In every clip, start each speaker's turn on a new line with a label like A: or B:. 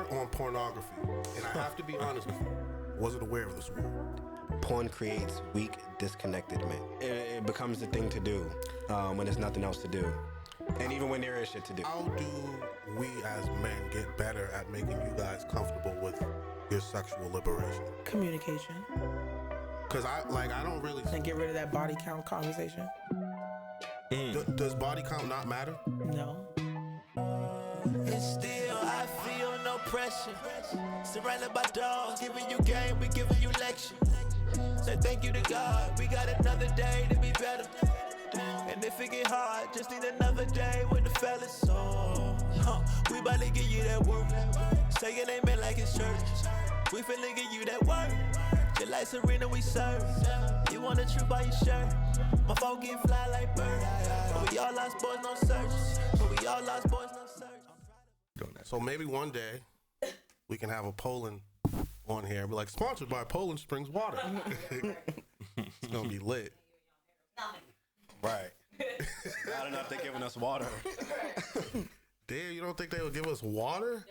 A: word on pornography, and I have to be honest with you, wasn't aware of this word.
B: Porn creates weak, disconnected men. It becomes the thing to do when there's nothing else to do. And even when there is shit to do.
A: How do we as men get better at making you guys comfortable with your sexual liberation?
C: Communication.
A: Because I don't really...
C: And get rid of that body count conversation.
A: Does body count not matter?
C: No.
D: And still I feel no pressure. Surrounded by dogs, giving you game, we giving you lecture. Say thank you to God, we got another day to be better. And if it get hard, just need another day with the fellas. So, we bout to give you that work. Say your name in like it's church. We finna give you that work. Just like Serena, we serve. You want the truth by your shirt. My phone get fly like birds. But we all lost boys, no search. But we all lost boys, no search.
A: So maybe one day we can have a Poland on here. Be like, sponsored by Poland Springs Water. It's gonna be lit.
B: Right. Not enough they're giving us water.
A: Damn, you don't think they would give us water?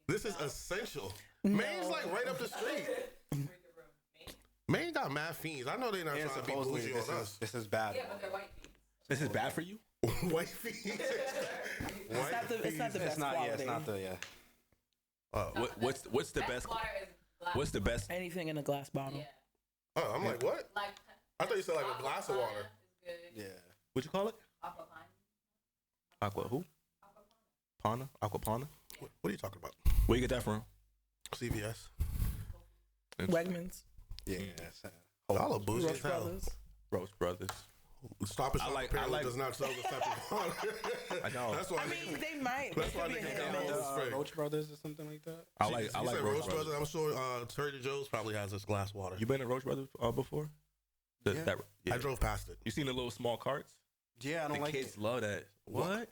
A: This is essential. No. Maine's like right up the street. Maine got mad fiends. I know they're not trying to be bougie on us.
B: This is bad.
E: Yeah, but they're white fiends.
F: This is bad for you?
A: White fiends.
C: It's not the best quality.
B: It's not the,
F: What's the best?
E: Water is glass.
F: What's the best?
C: Anything in a glass bottle.
E: Yeah.
A: Oh, I'm like, what?
E: Like,
A: I thought you said like a glass of water.
E: Is good.
B: Yeah.
F: What'd you call it?
E: Aquapine.
F: Aqua who? Pana? Aquapana?
A: What are you talking about?
F: Where you get that from?
A: CVS.
C: Wegmans.
B: Yeah.
A: Y'all are bougie as
C: Roche
A: hell.
C: Brothers.
F: Roche Brothers.
A: Stop It Shop apparently does not sell the separate water.
F: I know.
A: That's why
C: I mean, they might.
A: That's why
C: It could be
A: niggas
C: a
A: got
C: hit or miss.
A: Spring.
B: Roach Brothers or something like that.
F: I like
A: Roche Brothers. I'm sure Trader Joe's probably has this glass water.
F: You been to Roche Brothers before?
A: I drove past it.
F: You seen the little small carts?
B: Yeah, I don't
F: the
B: like
F: kids
B: it.
F: love that. What?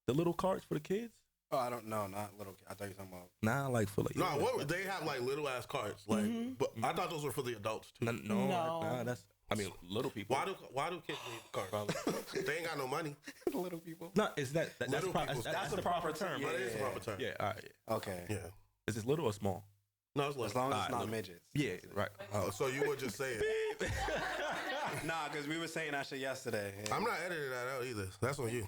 F: The little carts for the kids?
B: Oh, I don't know. Not little. I thought you were talking about.
F: Nah, like for like.
A: No, what they have like little ass carts. Like, but I thought those were for the adults too.
F: No.
C: No.
F: That's. I mean, little people.
A: Why do kids need carts? They ain't got no money.
B: Little people.
F: No, is that's
A: Little people.
F: that's the proper term.
A: That is the proper term.
F: Yeah. All right. Yeah.
B: Okay.
A: Yeah.
F: Is this little or small?
A: No, it's
B: As long as it's
F: Alright,
B: not
F: look.
B: midgets.
F: Yeah. Right.
A: Oh, so you would just say it.
B: Nah, because we were saying that shit yesterday. Yeah.
A: I'm not editing that out either. That's on you.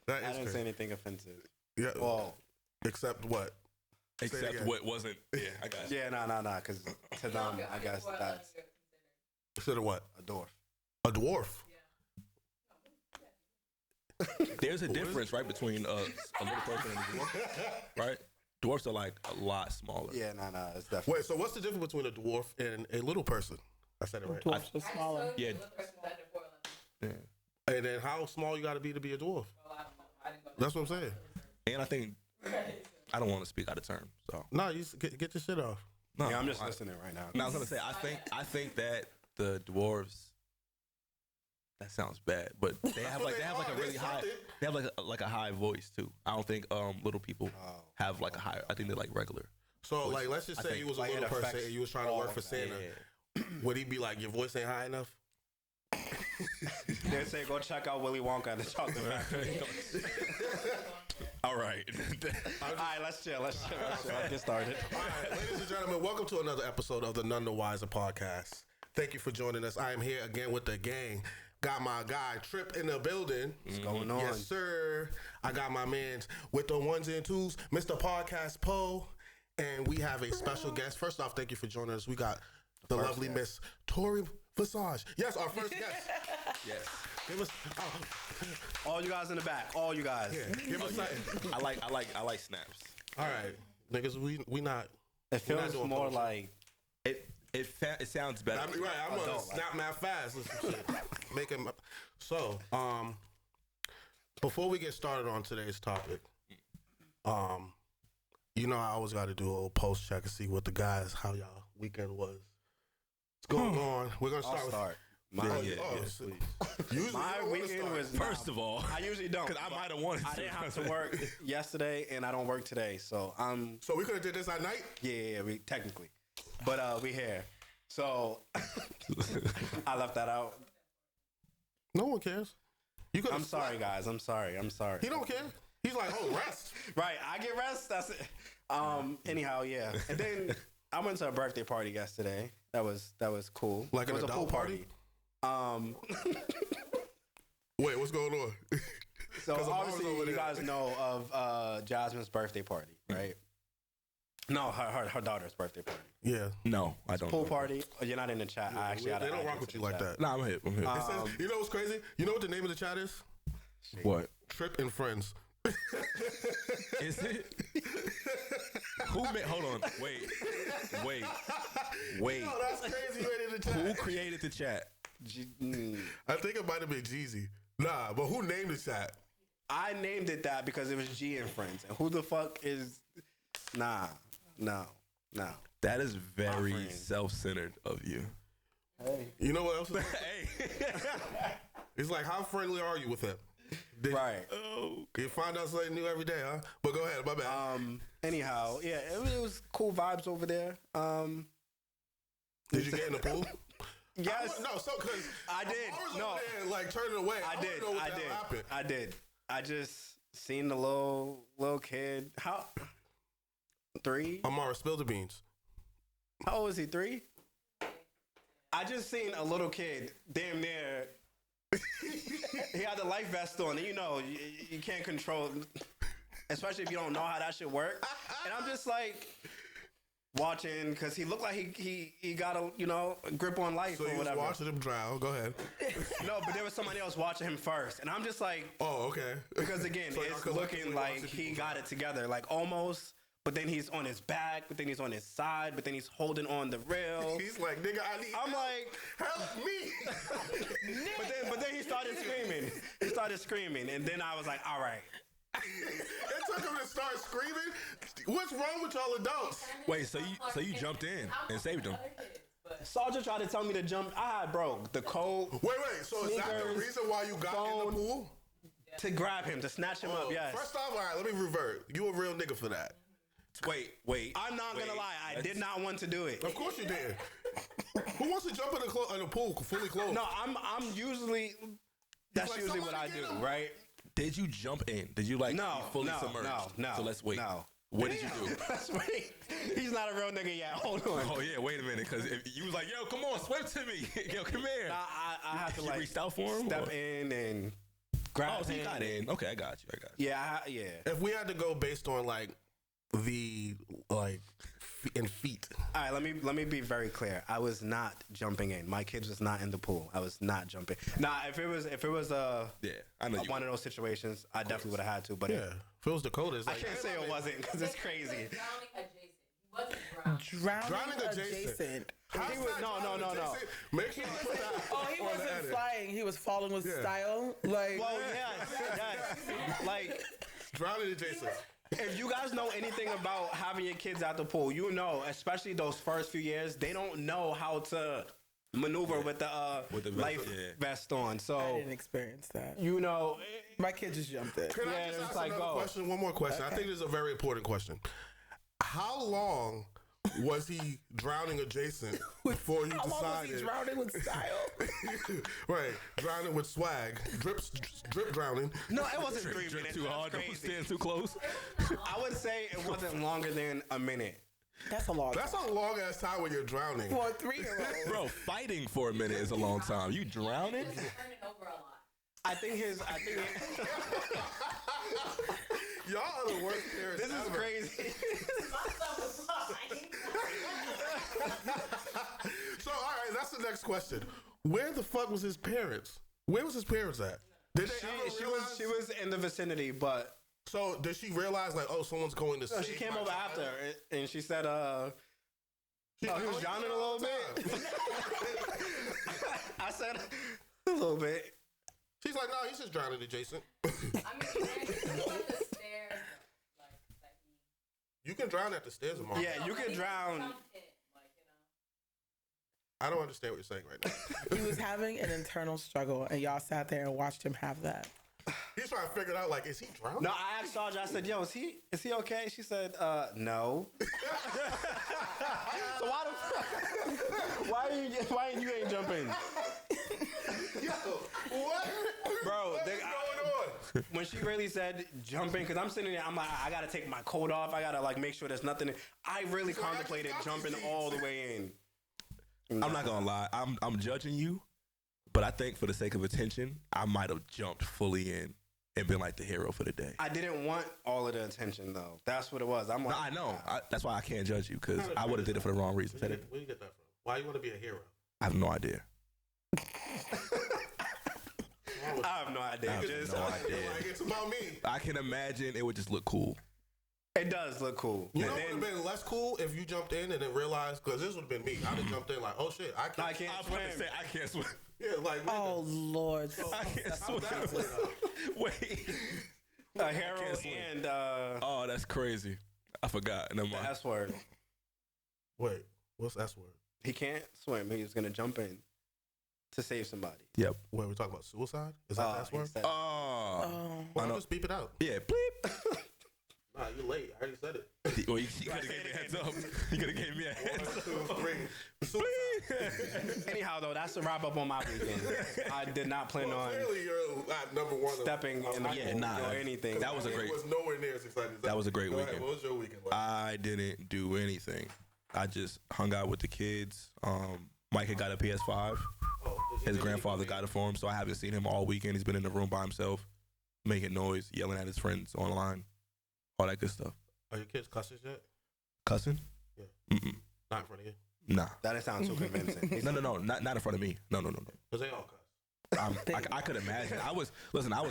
A: That
B: I
A: is
B: didn't
A: crazy.
B: say anything offensive.
A: Yeah.
B: Well,
A: Except what?
F: Except
A: again.
F: what wasn't. Yeah, I got you.
B: yeah, nah, because to them, I guess that's
A: Instead of what?
B: a dwarf.
A: A dwarf.
F: There's a difference, right, between a little person and a dwarf, right? Dwarfs are like a lot smaller.
B: Yeah, nah, it's definitely.
A: Wait, so what's the difference between a dwarf and a little person? I said it right.
C: Dwarfs are smaller.
F: Yeah. Yeah.
A: And then how small you got to be a dwarf? That's what I'm saying.
F: And I think I don't want to speak out of turn, so
A: No, you get your shit off.
F: no.
B: Yeah, I'm just listening right now.
F: No, I was gonna say I think that the dwarves. That sounds bad, but they have like a really high. They have like a high voice too. I don't think little people have like a high. I think they're like regular.
A: So
F: voice.
A: like, let's just
F: I
A: say
F: think,
A: you was a
B: like,
A: little
B: it
A: person
B: affects
A: and you was trying to
B: all
A: work
B: of
A: for
B: that.
A: Santa. Would he be like, your voice ain't high enough?
B: They say go check out Willy Wonka at the Chocolate Factory.
F: All right.
B: All right, let's chill. Let's get started.
A: All right, ladies and gentlemen, welcome to another episode of the Nun The Wizer podcast. Thank you for joining us. I am here again with the gang. Got my guy Trip in the building.
B: What's going on?
A: Yes, sir. I got my mans with the ones and twos, Mr. Podcast Poe. And we have a special guest. First off, thank you for joining us. We got the lovely Miss Tori Visage. Yes, our first guest.
F: Yes.
A: Give us
B: All you guys in the back. All you guys.
A: yeah, give us something.
F: I like snaps.
A: All right. Niggas, we not.
B: It
A: we're not
B: feels
A: doing
B: more
A: bullshit.
B: like
F: It sounds better.
A: I'm gonna
B: Adult,
A: snap mad fast. Listen, shit. Make him. So, before we get started on today's topic, you know, I always got to do a little post check and see what the guys, how y'all weekend was. What's going on? We're gonna start.
B: start.
A: With,
B: Mine,
A: usually you
B: my
A: don't wanna
B: weekend
A: start.
B: was
F: First of all,
B: I usually don't.
F: because I might have wanted
B: I
F: to.
B: didn't have to work yesterday, and I don't work today, so I'm.
A: So we could have did this at night.
B: Yeah, we technically, but we here. So I left that out.
A: No one cares. You could.
B: I'm sorry, guys. I'm sorry.
A: He don't care. He She's like, oh, rest.
B: Right, I get rest. That's it. Anyhow, yeah. And then I went to a birthday party yesterday. That was cool.
A: Like
B: it
A: an
B: was a pool
A: adult party? Wait, what's going on?
B: So
A: 'Cause
B: obviously
A: Amara's over
B: you
A: there.
B: guys know of Jasmine's birthday party, right? No, her daughter's birthday party.
A: Yeah.
F: No, I don't.
B: Pool
F: know.
B: party. Oh, you're not in the chat. I actually
A: They don't rock with you like that.
F: Nah, I'm hip. I'm hip.
A: It says, you know what's crazy? You know what the name of the chat is?
F: What?
A: Trip and Friends.
F: Is it? Who made? Hold on. Wait.
A: Yo, that's crazy right in the chat.
F: Who created the chat?
A: I think it might have been Jeezy. Nah, but who named the chat?
B: I named it that because it was G and Friends. And who the fuck is... Nah. No.
F: That is very
B: friend.
F: self-centered of you.
A: You know what else?
F: Hey.
A: It's like, how friendly are you with him?
B: Right.
F: Oh.
A: You find out something new every day, huh? But go ahead, my bad.
B: Anyhow, yeah, it was cool vibes over there.
A: Did you get in the pool?
B: Yes.
A: No, so because
B: I did.
A: I was
B: No.
A: over there, like turning away.
B: I
A: wanna
B: did.
A: know what
B: I
A: the
B: did.
A: hell happened.
B: I did. I just seen the little kid. How? 3?
A: Amara, spill the beans.
B: How old is he? 3? I just seen a little kid, damn near. He had the life vest on, and you can't control, especially if you don't know how that shit work. And I'm just like watching because he looked like he got a grip on life
A: So
B: or
A: you was
B: whatever.
A: watching him drown. Go ahead.
B: No, but there was somebody else watching him first, and I'm just like,
A: Oh, okay.
B: because again,
A: So y'all
B: it's
A: collectively
B: looking like
A: watching
B: he
A: people
B: got it together, like almost. But then he's on his back, but then he's on his side, but then he's holding on the rail.
A: He's like, nigga, I need
B: I'm
A: help.
B: like,
A: Help me.
B: but then he started screaming. He started screaming, and then I was like, all right.
A: It took him to start screaming. What's wrong with y'all adults?
F: Wait, so you jumped in and saved him?
B: Sergeant tried to tell me to jump. I had, bro, the code
A: Wait. So is that the
B: Sneakers,
A: reason why you got in
B: phone.
A: the pool?
B: to grab him, to snatch him up. Yes.
A: First off, all right, let me revert. You a real nigga for that.
F: Wait.
B: I'm not gonna lie. I did not want to do it.
A: Of course you did. Who wants to jump in a pool fully clothed?
B: No, I'm usually. That's
A: like,
B: usually what I
A: somebody
B: do,
A: get him.
B: right?
F: Did you jump in? Did you like
B: No,
F: be fully
B: no,
F: submerged?
B: no.
F: So let's wait.
B: No.
F: What did you do?
B: Let's wait. He's not a real nigga yet. Hold on.
F: Oh yeah, wait a minute, because if you was like, yo, come on, swim to me, yo, come here.
B: I have to
F: You
B: like
F: reached out for him,
B: step
F: or?
B: in and grab
F: Oh, so you
B: him.
F: got in. Okay, I got you.
B: Yeah.
A: If we had to go based on like the in feet,
B: All right, let me be very clear. I was not jumping in. My kids was not in the pool. I was not jumping. Nah, if it was
F: Yeah, I know you.
B: one of those situations, I definitely would have had to. But
A: yeah. If it was Dakota, it's
B: I
A: like
B: can't say it wasn't because it's crazy.
A: Drowning adjacent.
B: He was, no.
A: Make sure you put that.
C: Oh, he
A: on the
C: wasn't
A: edit.
C: flying. He was falling with
A: Yeah.
C: style. Like,
B: Well, yes. Like,
A: Drowning adjacent.
B: if you guys know anything about having your kids at the pool, you know, especially those first few years, they don't know how to maneuver with the
F: vest,
B: life
F: yeah.
B: vest on.
C: I
B: So,
C: didn't experience that.
B: you know,
C: My kid just jumped in.
A: Can I
B: Yeah,
A: just
B: it's
A: ask
B: like,
A: another
B: go.
A: question? One more question. I think this is a very important question. How long was he drowning adjacent before you
C: How long was he
A: decided?
C: drowning with style?
A: Right, drowning with swag, drip drowning.
B: no, it wasn't 3
F: Drip
B: minutes.
F: too
B: That's
F: hard, don't
B: crazy.
F: stand too close.
B: I would say it wasn't longer than a minute.
C: That's a long
A: That's
C: time.
A: a long ass time when you're drowning.
C: For a 3-year-old.
F: Bro, fighting for a minute is a long time. You drowning?
B: I think
A: Y'all are the worst parents.
B: this is
A: ever.
B: crazy.
A: So, all right, that's the next question. Where the fuck was his parents? Where was his parents at? Did they ever realize?
B: she was in the vicinity, but
A: So, did she realize like, oh, someone's going to?
B: no, she
A: save
B: came
A: my
B: over
A: child?
B: after and she said,
A: She's
B: oh,
A: like,
B: he was
A: you
B: drowning a
A: know all
B: little
A: the
B: bit.
A: time.
B: I said a little bit.
A: She's like, no, he's just drowning adjacent. You can drown at the stairs, Amar.
B: Yeah, you can drown.
A: I don't understand what you're saying right now.
C: He was having an internal struggle, and y'all sat there and watched him have that.
A: He's trying to figure it out. Like, is he drowning?
B: No, I asked Sarge. I said, "Yo, is he okay?" She said, "No." So why the fuck? Why you ain't jumping,
A: Yo, what?
B: bro?
A: What's going on?
B: when she really said jumping, because I'm sitting there, I'm like, I gotta take my coat off. I gotta like make sure there's nothing. I really contemplated jumping all the way in.
F: I'm not gonna lie. I'm judging you, but I think for the sake of attention, I might have jumped fully in and been like the hero for the day.
B: I didn't want all of the attention though. That's what it was. I'm like,
F: No, I know. That's why I can't judge you because I would have did it for the wrong reason.
A: Where you get that from? Why you want to be a hero?
F: I have no idea.
B: I have no idea.
F: I have
B: Just,
F: no idea.
A: Like, it's about me.
F: I can imagine it would just look cool.
B: It does look cool.
A: You know, it would have been less cool if you jumped in and then realized, because this would have been me. I'd have jumped in like, oh shit, I can't
B: swim.
F: I can't swim.
A: Yeah, like,
C: Oh Lord.
F: I can't swim. Wait.
B: A hero and
F: Oh, that's crazy. I forgot. Never
B: the
F: mind.
B: S word.
A: Wait, what's S word?
B: He can't swim. He's gonna jump in to save somebody.
F: Yep.
A: Wait, we talking about suicide? Is that the S word?
F: Oh.
A: Why not just beep it out?
F: Yeah. Bleep.
A: Nah, you late. I already said it.
F: Well, you could have gave me a heads up. You could have gave me a heads up.
A: 1, 2, 3. Suicide.
B: Anyhow, though, that's a wrap up on my weekend. I did not plan on
A: Clearly, you're at number one.
B: stepping in the
F: Yeah,
B: pool
F: nah.
B: or anything.
F: That was a great.
A: It was nowhere near as exciting as
F: That was a great
A: Go ahead,
F: weekend.
A: What was your weekend like?
F: I didn't do anything. I just hung out with the kids. Mike had got a PS5. His grandfather got it for him, so I haven't seen him all weekend. He's been in the room by himself, making noise, yelling at his friends online, all that good stuff.
A: Are your kids cussing yet?
F: Cussing?
A: Yeah.
F: Mm-mm.
A: Not in front of you?
F: Nah.
B: That didn't sound too convincing.
F: No, not in front of me. No.
A: Because they all cuss.
F: I could imagine. I was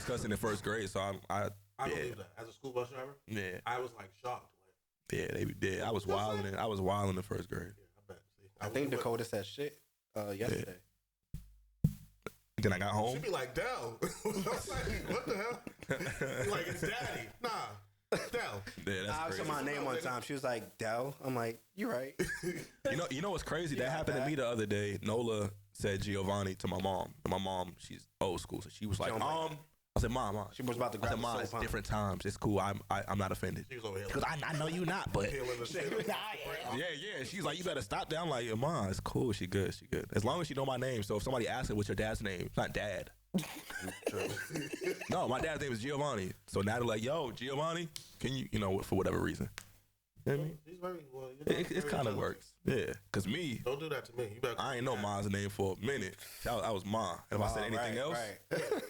F: cussing in first grade, so
A: I
F: yeah.
A: believe that. As a school bus driver,
F: Yeah,
A: I was like shocked. Like,
F: yeah, they did. I was wilding. I was wilding in first grade.
A: yeah, I bet. See,
B: I think Dakota said shit yesterday.
F: Then I got
A: She'd
F: home.
A: be like, Dell. I was like, what the hell? Like, it's daddy. Nah, Dell.
F: Yeah,
B: I
F: that's
B: asked her
F: crazy.
B: my name one time. She was like, Dell. I'm like, you're right.
F: You know what's crazy? That happened to me the other day. Nola said Giovanni to my mom, and my mom, she's old school, so she was like, I said, Mom.
B: She was about to
F: I
B: grab
F: said,
B: the
F: Mom,
B: soap,
F: it's
B: huh?
F: different times. It's cool. I'm not offended.
A: She was over here.
F: Because I know you not, but
A: Feeling the shit.
F: yeah. She's like, you better stop that. I'm like, Mom, it's cool. She good. As long as she know my name. So if somebody asks her what's your dad's name, it's not Dad. No, my dad's name is Giovanni. So now they're like, yo, Giovanni, can you for whatever reason. You know what I mean?
A: He's very well.
F: It kind of works. Yeah. Because me,
A: Don't do that to me. You better.
F: I ain't know Ma's name for a minute. I was Ma. And if I said anything else,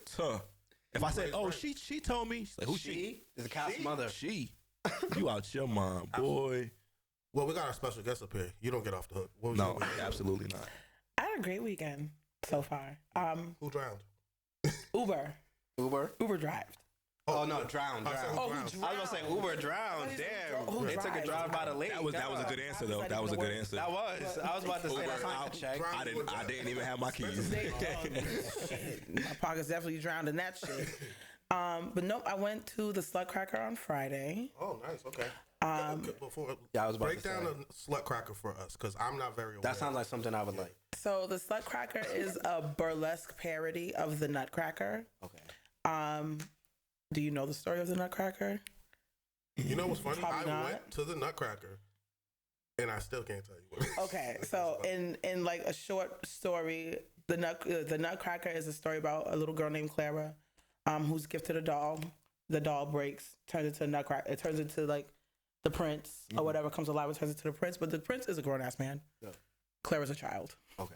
F: tuh. If I said, oh, she told me, she's like, who's she?
B: She is a cop's mother.
F: She. You out your mind, boy.
A: Well, we got our special guest up here. You don't get off the hook. What was your
F: No,
A: weekend?
F: absolutely not.
C: I had a great weekend so far.
A: Who drowned?
C: Uber drived.
B: Oh, no, drowned.
A: I said who
C: Oh,
A: drowned?
C: who
B: I was gonna say Uber drowned. Damn.
C: Who
B: They took a
C: drives?
B: drive by the lake.
F: That was a good answer though. That was a good answer.
B: That was. I was about to say that's not a check.
F: I didn't even have my keys.
C: Shit. My pocket's definitely drowned in that shit. But nope, I went to the Slut Cracker on Friday.
A: Oh, nice. Okay. Before,
B: Yeah, I was about
A: break
B: to
A: down
B: say.
A: a slut cracker for us, because I'm not very aware.
B: That sounds like something I would like.
C: So the Slut Cracker is a burlesque parody of the Nutcracker.
B: Okay.
C: Do you know the story of the Nutcracker?
A: You know what's funny?
C: Probably
A: I
C: not.
A: went to the Nutcracker, and I still can't tell you what it is.
C: Okay, so in like a short story, the Nutcracker is a story about a little girl named Clara, who's gifted a doll. The doll breaks, turns into a Nutcracker. It turns into like the prince or whatever comes alive and turns into the prince. But the prince is a grown ass man.
B: Yeah.
C: Clara's a child.
B: Okay.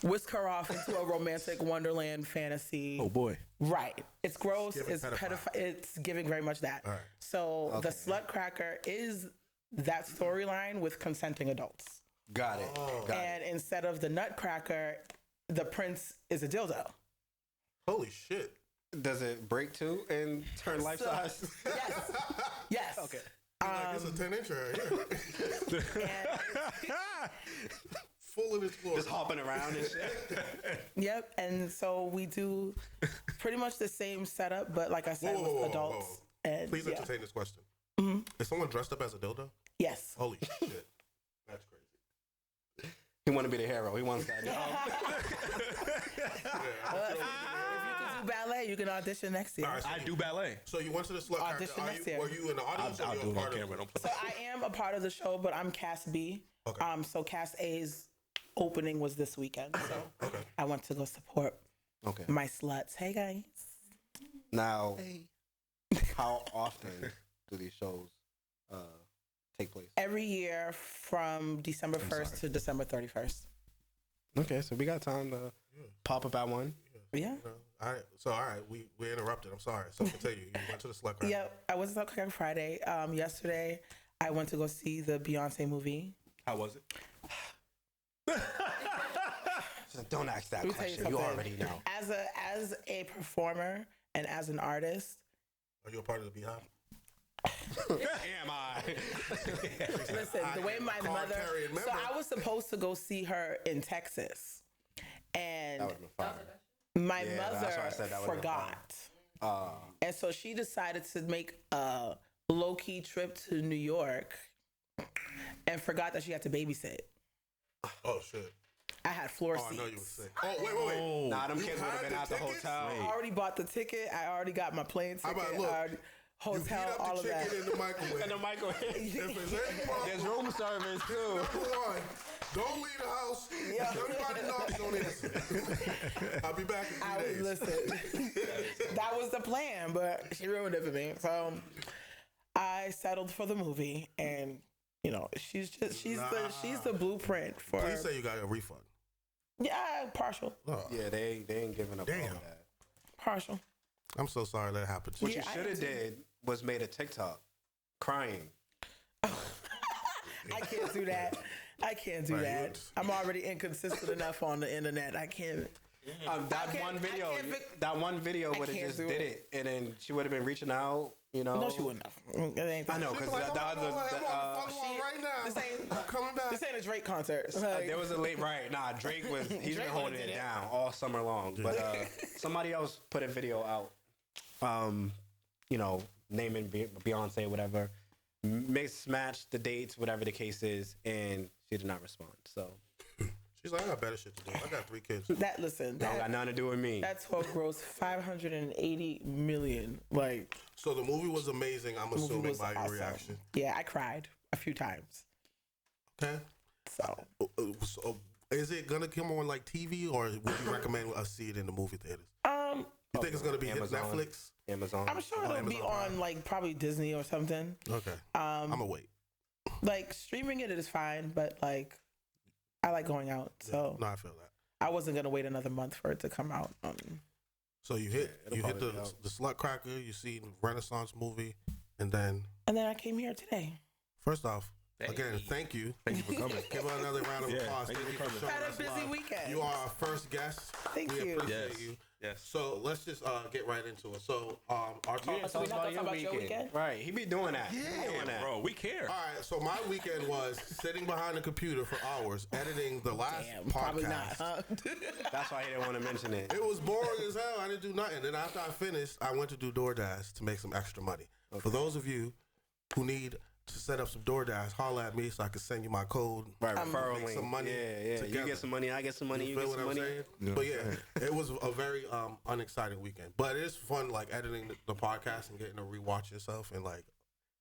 C: Whisk her off into a romantic wonderland fantasy.
F: Oh boy.
C: Right. It's gross.
A: Giving
C: It's
A: pedophile.
C: It's giving very much that.
A: All right.
C: So the Slut Cracker is that storyline with consenting adults.
B: Got it. Got it.
C: And instead of the Nutcracker, the prince is a dildo.
A: Holy shit.
B: Does it break too and turn life size?
C: Yes. Yes.
B: Okay.
A: Like it's a 10-inch right here. Full in its floor.
B: Just hopping around and shit.
C: Yep. And so we do pretty much the same setup, but like I said,
A: Whoa.
C: with adults. And
A: Please
C: yeah.
A: entertain this question. Is someone dressed up as a dildo?
C: Yes.
A: Holy shit. That's crazy.
B: He want to be the hero. He wants that job.
C: If you can do ballet, you can audition next year.
A: All right, so
F: I do ballet.
A: So you went to the slut cracker.
C: Audition next year.
A: Were you in the audience or
F: I'll
A: you
F: do
A: a
F: it on
A: part of
F: camera.
A: it?
F: Don't play.
C: So I am a part of the show, but I'm Cast B.
A: Okay.
C: So Cast A's opening was this weekend. So I went to go support
B: Okay.
C: my sluts. Hey guys.
B: Now, how often do these shows take place?
C: Every year from December 1st to December 31st.
B: Okay, so we got time to pop up at one.
C: Yeah.
A: All right, we interrupted. I'm sorry. So continue. You went to the Slut Cracker.
C: Yep. I was at Slut Cracker Friday. Yesterday, I went to go see the Beyonce movie.
F: How was it?
B: Don't ask that
C: Let me tell you
B: question. You
C: something.
B: already know.
C: As a performer and as an artist,
A: Are you a part of the Beehive?
B: Am I?
C: listen, the way my mother.
A: card-carrying
C: So
A: member.
C: I was supposed to go see her in Texas, and
B: That would have been fire.
C: my
B: Yeah, that's why I
C: mother
B: said that would've been
C: forgot. And so she decided to make a low-key trip to New York and forgot that she had to babysit.
A: Oh shit.
C: I had floor
A: Oh, I
C: seats.
A: know you were sick. Oh, wait.
B: Nah, them
A: You
B: kids would have
A: had
B: been
A: the
B: at the
A: tickets?
B: hotel.
C: I already bought the ticket. I already got my plane
A: How
C: ticket.
A: about, look,
C: I already,
A: You heat
C: hotel, all
A: up
C: of
A: the
C: that.
A: chicken in the microwave.
B: In the microwave.
A: If there's any problem,
B: There's room service too.
A: number one, don't leave the house.
C: Yeah.
A: If anybody knocks, don't answer. I'll be back in 3
C: I was
A: days.
C: listen. That was the plan, but she ruined it for me. So I settled for the movie, and you know, she's the blueprint for.
A: Please say you got a refund.
C: Yeah, partial,
A: Oh,
B: Yeah, they ain't giving up
A: Damn.
B: on that.
C: partial.
A: I'm so sorry that happened to
B: What
A: you.
B: you
C: Yeah, I
B: should have
C: am too.
B: did was made a TikTok crying.
C: I can't do that. I can't do
A: Right,
C: that. I'm already inconsistent enough on the internet. I can't.
B: That
C: can't-
B: one
C: I
B: video,
C: can't pick-
B: that one video
C: I
B: would have
C: can't
B: just
C: do
B: did
C: it.
B: it, and then she would have been reaching out. You know,
C: No, she wouldn't have. It ain't
B: I know, because
A: Like, I'm
B: that
A: on
B: was
A: the phone right now.
C: this ain't-
A: I'm coming back.
C: This ain't a Drake concert. Like,
B: there was a late right. Nah, Drake was he's been
C: Drake
B: holding
C: did
B: it
C: it.
B: down all summer long. But somebody else put a video out, you know, naming Beyonce, whatever, mismatched the dates, whatever the case is, and she did not respond. So
A: She's like, I got better shit to do. I got 3 kids.
C: listen.
B: that don't got nothing to do with me.
C: That tour grossed 580 million. Like,
A: So the movie was amazing, I'm
C: the movie
A: assuming,
C: was
A: by your
C: awesome.
A: reaction.
C: Yeah, I cried a few times.
A: Okay.
C: So
A: So, is it going to come on like TV, or would you recommend us see it in the movie theaters?
C: um,
A: You think it's going to be hit
B: Amazon.
A: Netflix?
B: Amazon.
C: I'm sure it'll be
A: Amazon
C: on
A: Prime.
C: like probably Disney or something.
A: Okay. I'm going to wait.
C: Like streaming it is fine, but like I like going out, so
A: No, I feel that.
C: I wasn't gonna wait another month for it to come out.
A: So you hit
B: it'll
A: you hit
B: probably be out.
A: the Slut Cracker, you see the Renaissance movie, and then
C: And then I came here today.
A: first off, again, thank you.
F: Thank you for coming.
A: Give her another round of
F: Yeah,
A: applause.
F: thank you for coming.
A: showing
C: Had a
A: us
C: busy
A: love.
C: weekend.
A: You are our first guest.
C: Thank
A: we
C: you.
A: appreciate
F: Yes.
A: you.
F: Yes.
A: So let's just get right into it. So our topic.
C: So we not gonna talk about your weekend?
B: Right, he be doing that. He be doing that.
F: Bro, we care.
A: All right, so my weekend was sitting behind the computer for hours editing the last
C: Damn,
A: podcast.
C: probably not, huh?
B: That's why he didn't want to mention it.
A: It was boring as hell. I didn't do nothing. Then after I finished, I went to do DoorDash to make some extra money. For those of you who need to set up some DoorDash, holla at me so I can send you my code.
B: Right, referral
A: make
B: link.
A: some money
B: Yeah.
A: together.
B: You get some money, I get some money, you
A: feel
B: get
A: what
B: some
A: I'm
B: money.
A: saying? But yeah, it was a very unexciting weekend. But it is fun, like editing the podcast and getting to rewatch yourself and like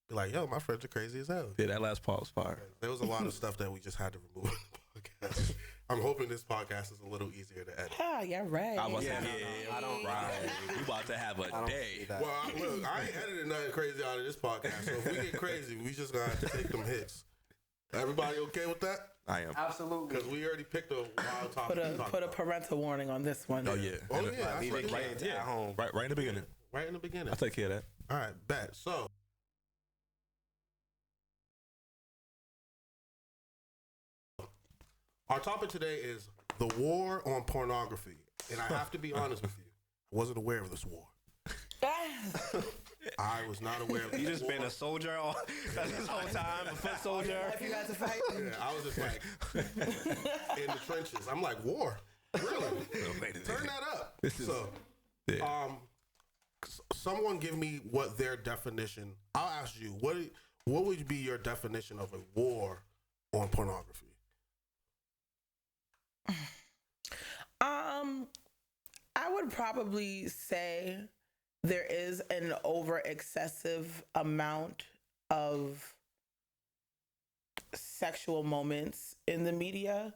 A: be like, yo, my friends are crazy as hell.
F: Yeah, that last part was fire.
A: There was a lot of stuff that we just had to remove from the podcast. I'm hoping this podcast is a little easier to edit.
C: Ah, yeah, right.
F: I was
B: Yeah,
F: like,
B: no,
F: yeah,
B: no, I don't-
F: right. We about to have a
B: I don't
F: day.
B: see that.
A: Well, look, I ain't editing nothing crazy out of this podcast. So if we get crazy, we just gonna have to take them hits. Everybody okay with that?
F: I am.
B: Absolutely.
A: Because we already picked a wild topic. to talk
C: Put a
A: about.
C: parental warning on this one.
F: Oh yeah.
A: Oh
F: And
A: yeah, that's
B: Leave
A: right.
B: the kids at home.
F: Right in the beginning.
A: Right in the beginning.
F: I'll take care of that.
A: All right, bet. So, our topic today is the war on pornography. And I have to be honest with you, I wasn't aware of this war. I was not aware of this
B: You just
A: war.
B: been a soldier all this whole time, a foot soldier.
C: If you got to fight,
A: Yeah, I was just like in the trenches. I'm like, war? Really? Turn that up. So,
F: Yeah.
A: someone give me what their definition. I'll ask you what would be your definition of a war on pornography?
C: I would probably say there is an over excessive amount of sexual moments in the media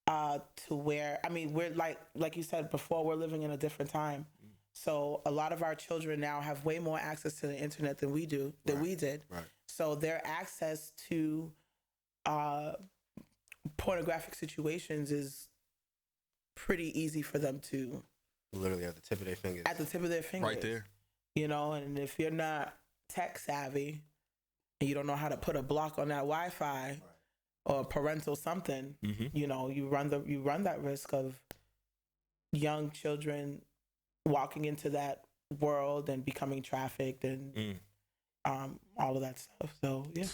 C: to where, I mean, we're like you said before, we're living in a different time. So a lot of our children now have way more access to the internet than we did.
B: Right.
C: So their access to pornographic situations is pretty easy for them to
B: Literally at the tip of their fingers.
C: at the tip of their fingers.
F: Right there.
C: You know, and if you're not tech savvy and you don't know how to put a block on that Wi-Fi or parental something, you know, you run that risk of young children walking into that world and becoming trafficked and all of that stuff. So yeah.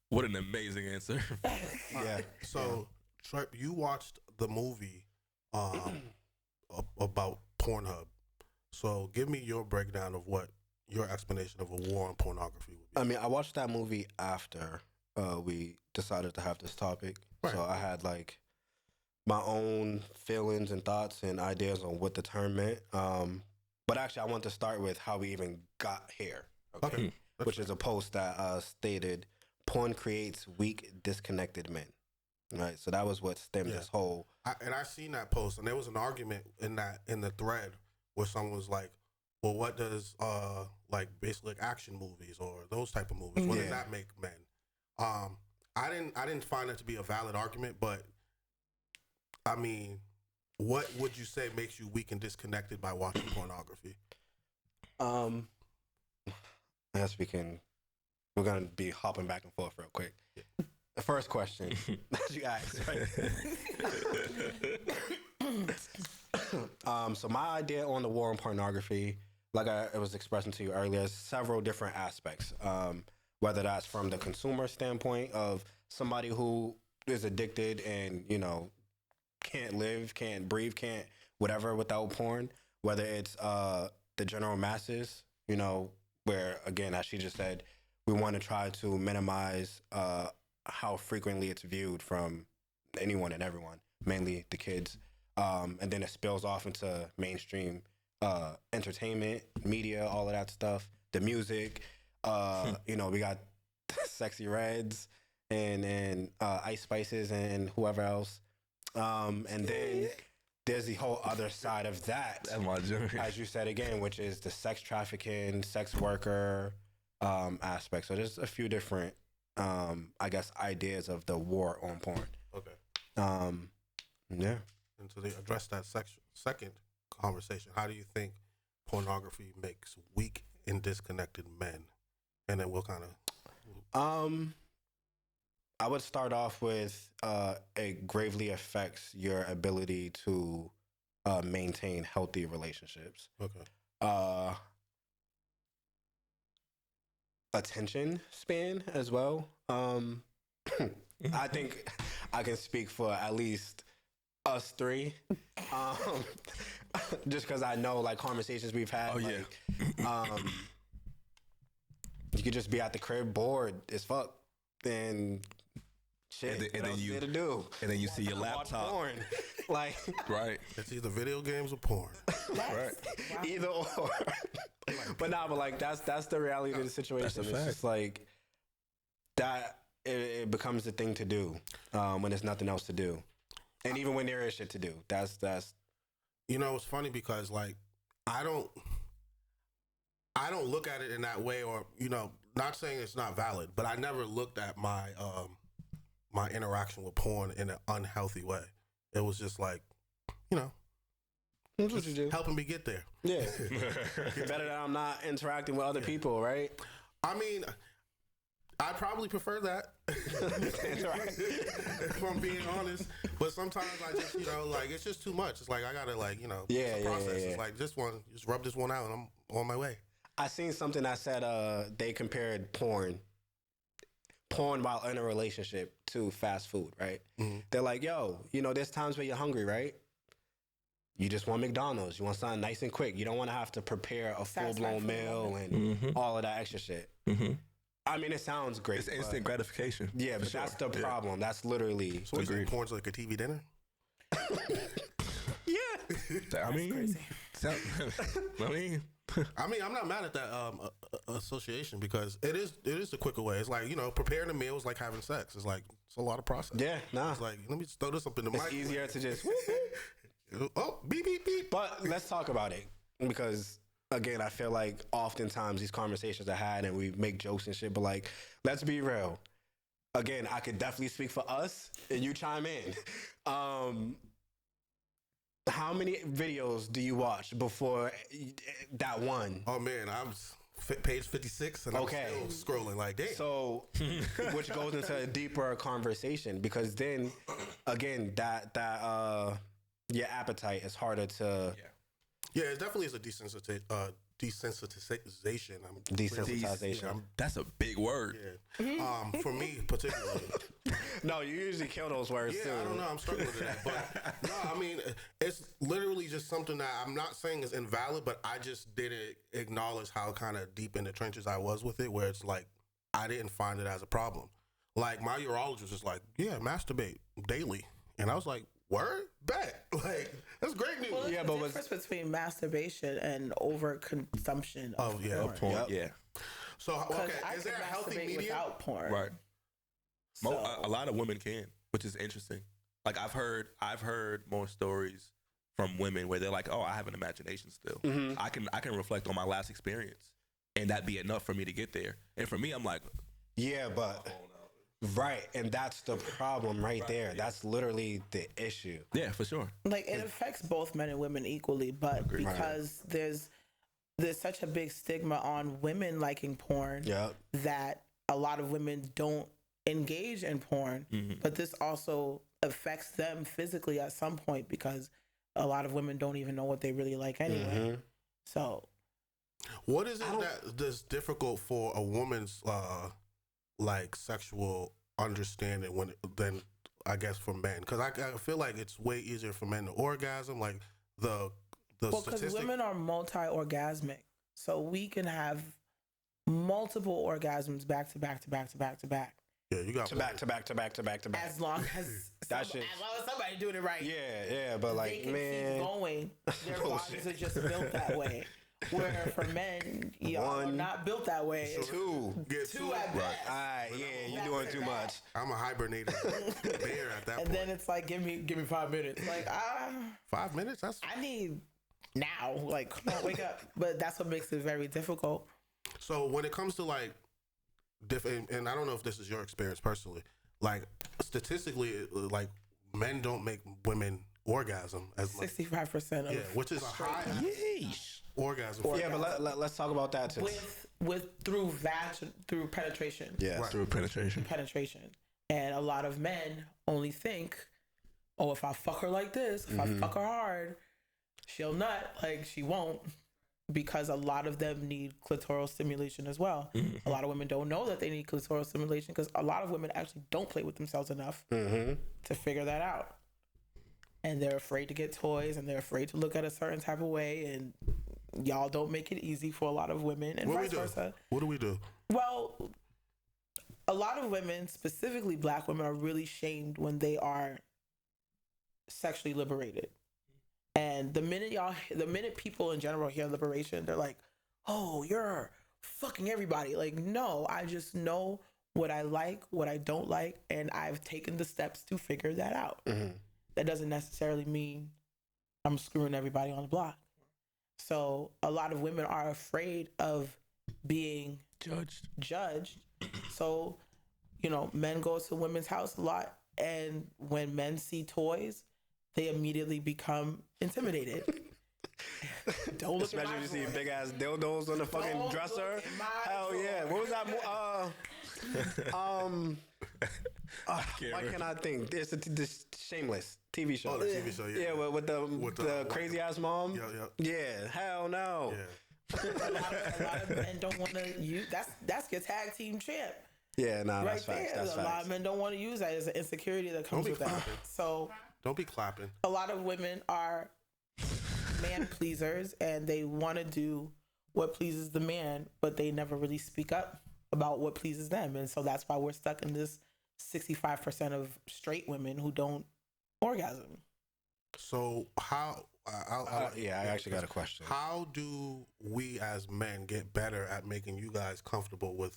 F: What an amazing answer.
B: Yeah.
A: So, Trip, you watched the movie about Pornhub. So, give me your breakdown of what your explanation of a war on pornography would be.
B: I mean, I watched that movie after we decided to have this topic.
A: Right.
B: So I had like my own feelings and thoughts and ideas on what the term meant. But actually, I want to start with how we even got here.
A: Okay.
B: Which is a post that stated, "Porn creates weak, disconnected men." Right. So that was what stemmed this whole.
A: And I seen that post, and there was an argument in the thread where someone was like, "Well, what does like basically like action movies or those type of movies? What does that make men?" I didn't find it to be a valid argument, but I mean, what would you say makes you weak and disconnected by watching pornography?
B: I guess we're gonna be hopping back and forth real quick. The first question that you asked, right? So my idea on the war on pornography, like I was expressing to you earlier, is several different aspects. Whether that's from the consumer standpoint of somebody who is addicted and, you know, can't live, can't breathe, can't whatever without porn, whether it's the general masses, you know, where, again, as she just said, we want to try to minimize how frequently it's viewed from anyone and everyone, mainly the kids. And then it spills off into mainstream entertainment, media, all of that stuff, the music. You know, we got Sexy Reds and Ice Spices and whoever else. And then there's the whole other side of that, as you said again, which is the sex trafficking, sex worker aspect. So there's a few different, I guess, ideas of the war on porn.
A: Okay.
B: Yeah.
A: And to address that second conversation, how do you think pornography makes weak and disconnected men? And then we'll kind of...
B: I would start off with it gravely affects your ability to maintain healthy relationships.
A: Okay.
B: Attention span as well. I think I can speak for at least us three. Just because I know, like, conversations we've had.
F: Oh,
B: like, you could just be at the crib bored as fuck. And shit,
F: and then you
B: to do.
F: And then you see your laptop.
B: Porn. Like,
F: right.
A: It's either video games or porn.
F: Right.
B: Either or. But like that's the reality of the situation.
F: That's a
B: it's
F: fact.
B: just like that it becomes the thing to do when there's nothing else to do. And even when there is shit to do. That's
A: You know, it's funny because like I don't look at it in that way, or, you know, not saying it's not valid, but I never looked at my my interaction with porn in an unhealthy way. It was just like, you know,
B: that's what you do.
A: helping me get there.
B: Yeah. It's better that I'm not interacting with other people, right?
A: I mean, I probably prefer that. If I'm being honest. But sometimes I just, you know, like, it's just too much. It's like I gotta, like, you know, it's a process. It's like just rub this one out and I'm on my way.
B: I seen something that said they compared porn while in a relationship to fast food, right? Mm-hmm. They're like, yo, you know, there's times where you're hungry, right? You just want McDonald's. You want something nice and quick. You don't want to have to prepare a full-blown meal and all of that extra shit. Mm-hmm. I mean, it sounds great.
F: It's instant gratification.
B: Yeah, but that's the problem. That's literally...
A: So you think porn's like a TV dinner?
B: Yeah.
F: I mean,
A: I'm not mad at that association because it is the quicker way. It's like, you know, preparing a meal is like having sex. It's like, it's a lot of process.
B: Yeah, nah.
A: It's like, let me just throw this up in the mic.
B: It's easier to just...
A: Oh, beep, beep, beep.
B: But let's talk about it. because again, I feel like oftentimes these conversations are had and we make jokes and shit, but like, let's be real. Again, I could definitely speak for us and you chime in. How many videos do you watch before that one?
A: Oh man, I'm page 56 and I'm still scrolling like, damn.
B: So, which goes into a deeper conversation because then, again, that your appetite is harder to.
A: Yeah, it definitely is a desensitization.
B: Desensitization.
F: That's a big word.
A: Yeah. For me particularly.
B: No, you usually kill those words too.
A: I don't know. I'm struggling with that. But no, I mean, it's literally just something that I'm not saying is invalid, but I just didn't acknowledge how kind of deep in the trenches I was with it, where it's like, I didn't find it as a problem. Like, my urologist was like, yeah, masturbate daily. And I was like, word? Bet. Like, that's great news.
C: Well, but the difference between masturbation and overconsumption of porn.
F: Yep. Yeah.
A: So, okay, is there a healthy medium?
C: Without porn.
F: Right.
C: So,
F: a lot of women can, which is interesting. Like I've heard more stories from women where they're like, "Oh, I have an imagination still. I can reflect on my last experience, and that'd be enough for me to get there." And for me, I'm like,
B: "Yeah, but right," and that's the problem right there. Yeah. That's literally the issue.
F: Yeah, for sure.
C: Like it affects both men and women equally, but because there's such a big stigma on women liking porn that a lot of women don't engage in porn, but this also affects them physically at some point because a lot of women don't even know what they really like anyway. So
A: what is it that's difficult for a woman's like sexual understanding than I guess for men? Because I feel like it's way easier for men to orgasm. Like the
C: because women are multi-orgasmic, so we can have multiple orgasms back to back to back to back to back.
A: Yeah, you got
B: to back.
C: As long as somebody doing it right.
B: Yeah, but like,
C: they can
B: man,
C: keep going. Their bodies are just built that way. Where for men, y'all are not built that way.
B: Two
C: at best.
B: All right, yeah, you're doing too much.
A: I'm a hibernating bear at that point.
C: And then it's like, give me 5 minutes. Like
A: 5 minutes?
C: I need now. Like, come on, wake up. But that's what makes it very difficult.
A: So when it comes to like different, and I don't know if this is your experience personally, like statistically, like men don't make women orgasm as much.
C: 65% of
A: which is a high orgasm.
B: Yeah, but let's talk about that too.
C: Through penetration.
B: Yeah, through penetration.
C: And a lot of men only think, oh, if I fuck her like this, if I fuck her hard, she'll nut. Like, she won't. Because a lot of them need clitoral stimulation as well. A lot of women don't know that they need clitoral stimulation because a lot of women actually don't play with themselves enough to figure that out. And they're afraid to get toys and they're afraid to look at a certain type of way. And y'all don't make it easy for a lot of women and vice versa.
A: What do we do?
C: Well, a lot of women, specifically black women, are really shamed when they are sexually liberated. And the minute people in general hear liberation, they're like, oh, you're fucking everybody. Like, no, I just know what I like, what I don't like, and I've taken the steps to figure that out. That doesn't necessarily mean I'm screwing everybody on the block. So a lot of women are afraid of being judged. So, men go to women's house a lot, and when men see toys, they immediately become intimidated. Don't look
B: especially when you see big ass dildos on the fucking dresser. Hell yeah! What was that? Why can't I think? There's this Shameless TV show.
A: Oh, the TV show. Yeah,
B: with the crazy ass mom. Yeah. Hell no.
C: Yeah. a lot of men don't want to use that's your tag team champ.
B: Yeah, that's facts. That's
C: facts. A lot of men don't want to use that as an insecurity that comes with that. So.
A: Don't be clapping.
C: A lot of women are man pleasers and they want to do what pleases the man, but they never really speak up about what pleases them. And so that's why we're stuck in this 65% of straight women who don't orgasm.
A: So how...
B: I actually got a question.
A: How do we as men get better at making you guys comfortable with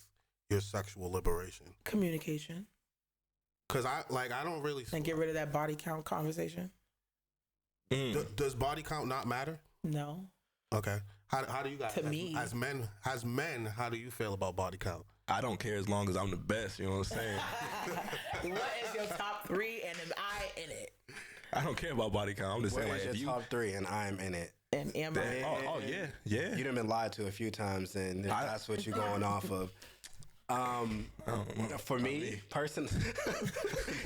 A: your sexual liberation?
C: Communication.
A: Because I don't really...
C: And get rid of that body count conversation.
A: Does body count not matter?
C: No.
A: Okay. How do you guys,
C: To me.
A: as men, how do you feel about body count?
F: I don't care as long as I'm the best. You know what I'm saying?
C: What is your top 3 and am I in it?
F: I don't care about body count. I'm just
B: What
F: saying,
B: is
F: like,
B: your
F: if you.
B: top 3 and I'm in it?
C: And am I?
F: Oh yeah.
B: You done been lied to a few times, and if that's what you're going off of. For me, person,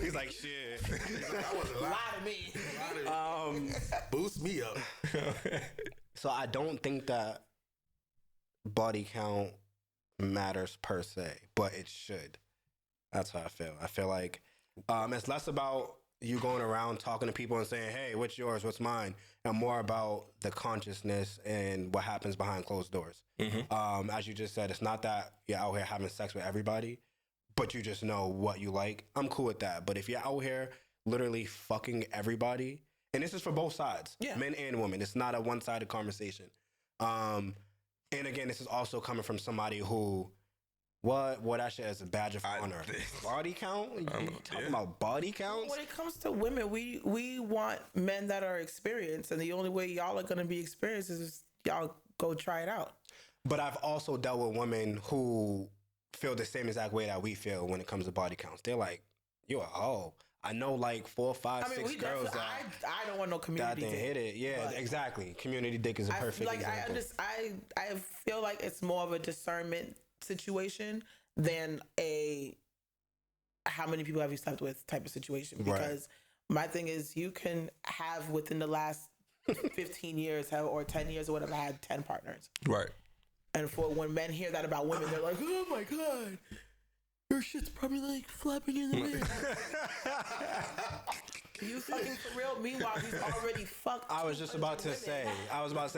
B: he's like, shit.
A: I wasn't
C: Lie
A: lying.
C: to me.
A: Boost me up.
B: So I don't think that body count matters per se, but it should. That's how I feel. I feel like it's less about you going around talking to people and saying, hey, what's yours, what's mine, and more about the consciousness and what happens behind closed doors. As you just said, it's not that you're out here having sex with everybody, but you just know what you like. I'm cool with that. But if you're out here literally fucking everybody, and this is for both sides, men and women, it's not a one-sided conversation. And again, this is also coming from somebody who, what that shit is a badge of honor. Body count? You talking about body counts?
C: When it comes to women, we want men that are experienced, and the only way y'all are gonna be experienced is if y'all go try it out.
B: But I've also dealt with women who feel the same exact way that we feel when it comes to body counts. They're like, you a hoe. I know like 4, 5, 6 girls that
C: I don't want no
B: that
C: community
B: didn't
C: dick.
B: hit it. Yeah,
C: But
B: exactly. Community dick is a perfect example.
C: I feel like it's more of a discernment situation than a how many people have you slept with type of situation. Because my thing is, you can have within the last 15 years or 10 years or whatever had 10 partners.
F: Right.
C: And for when men hear that about women, they're like, oh my God, your shit's probably like flapping in the wind. You fucking for real? Meanwhile, he's already fucked.
B: I was about to say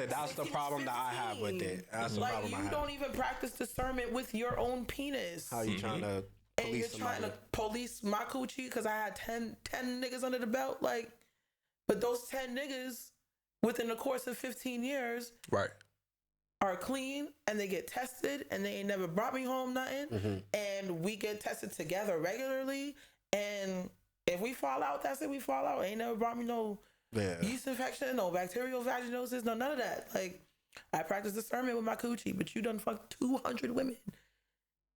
B: that's the problem that I have with it. That's the problem I have.
C: You don't even practice discernment with your own penis.
B: How you trying to
C: and
B: police
C: you're
B: somebody?
C: trying to police my coochie because I had 10 niggas under the belt. Like, but those 10 niggas within the course of 15 years
F: Right.
C: are clean and they get tested and they ain't never brought me home nothing. And we get tested together regularly. And if we fall out, that's it. We fall out. Ain't never brought me no yeast infection, no bacterial vaginosis, no none of that. Like, I practice discernment with my coochie, but you done fucked 200 women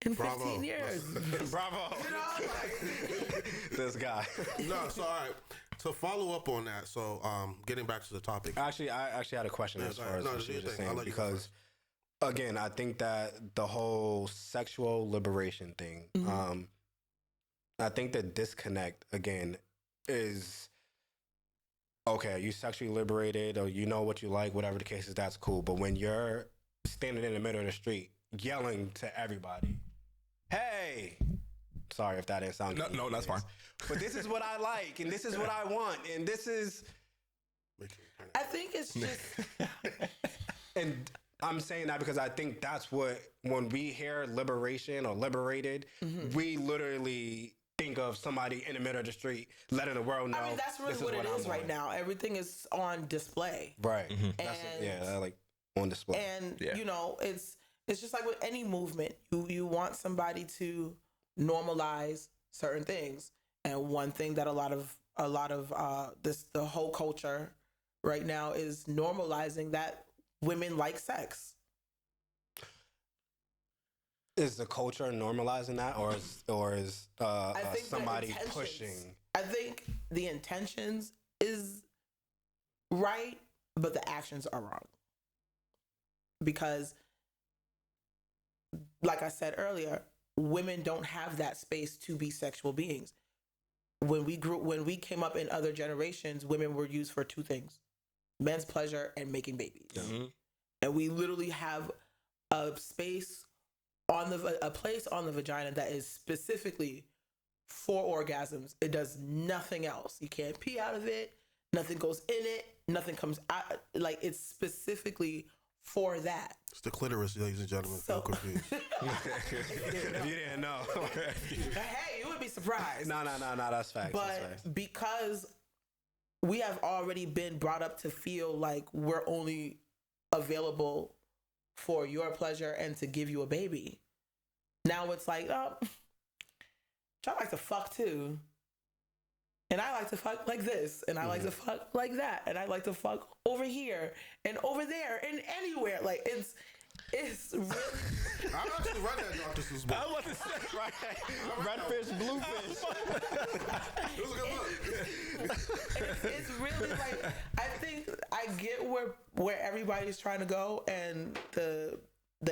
C: in 15 years.
B: Bravo.
C: You know, like,
B: This guy.
A: No, so all right. To follow up on that, so getting back to the topic.
B: Actually, I had a question as far as what you were just saying,
A: I'll let you go
B: because again, I think that the whole sexual liberation thing, I think the disconnect again is okay. You sexually liberated, or you know what you like, whatever the case is. That's cool. But when you're standing in the middle of the street yelling to everybody, "Hey!" Sorry if that didn't sound good.
F: No, that's fine.
B: But this is what I like, and this is what I want, and this is.
C: I think it's just.
B: And I'm saying that because I think that's what, when we hear liberation or liberated, we literally think of somebody in the middle of the street letting the world know.
C: I mean, that's really
B: this
C: what it is
B: I'm
C: right
B: on.
C: now. Everything is on display.
B: Right.
C: And,
B: Like on display.
C: And you know, it's just like with any movement. You want somebody to normalize certain things. And one thing that a lot of the whole culture right now is normalizing that women like sex.
B: Is the culture normalizing that, or is
C: I think
B: somebody pushing?
C: I think the intentions is right, but the actions are wrong. Because, like I said earlier, women don't have that space to be sexual beings. When we came up in other generations, women were used for two things: men's pleasure and making babies. And we literally have a space a place on the vagina that is specifically for orgasms. It does nothing else. You can't pee out of it. Nothing goes in it. Nothing comes out. Like, it's specifically for that.
A: It's the clitoris, ladies and gentlemen.
C: So-
A: I'm confused.
B: If you didn't know.
C: Hey, you would be surprised.
B: No, that's facts.
C: But
B: that's facts.
C: because we have already been brought up to feel like we're only available for your pleasure and to give you a baby, now it's like, oh, I like to fuck too. And I like to fuck like this, and I like to fuck like that, and I like to fuck over here and over there and anywhere. Like it's really.
A: I actually read that Dr. Seuss book.
F: I was about to say,
B: Right. Red fish, blue fish.
A: It was a good book.
C: It's really like, I think I get where everybody's trying to go and the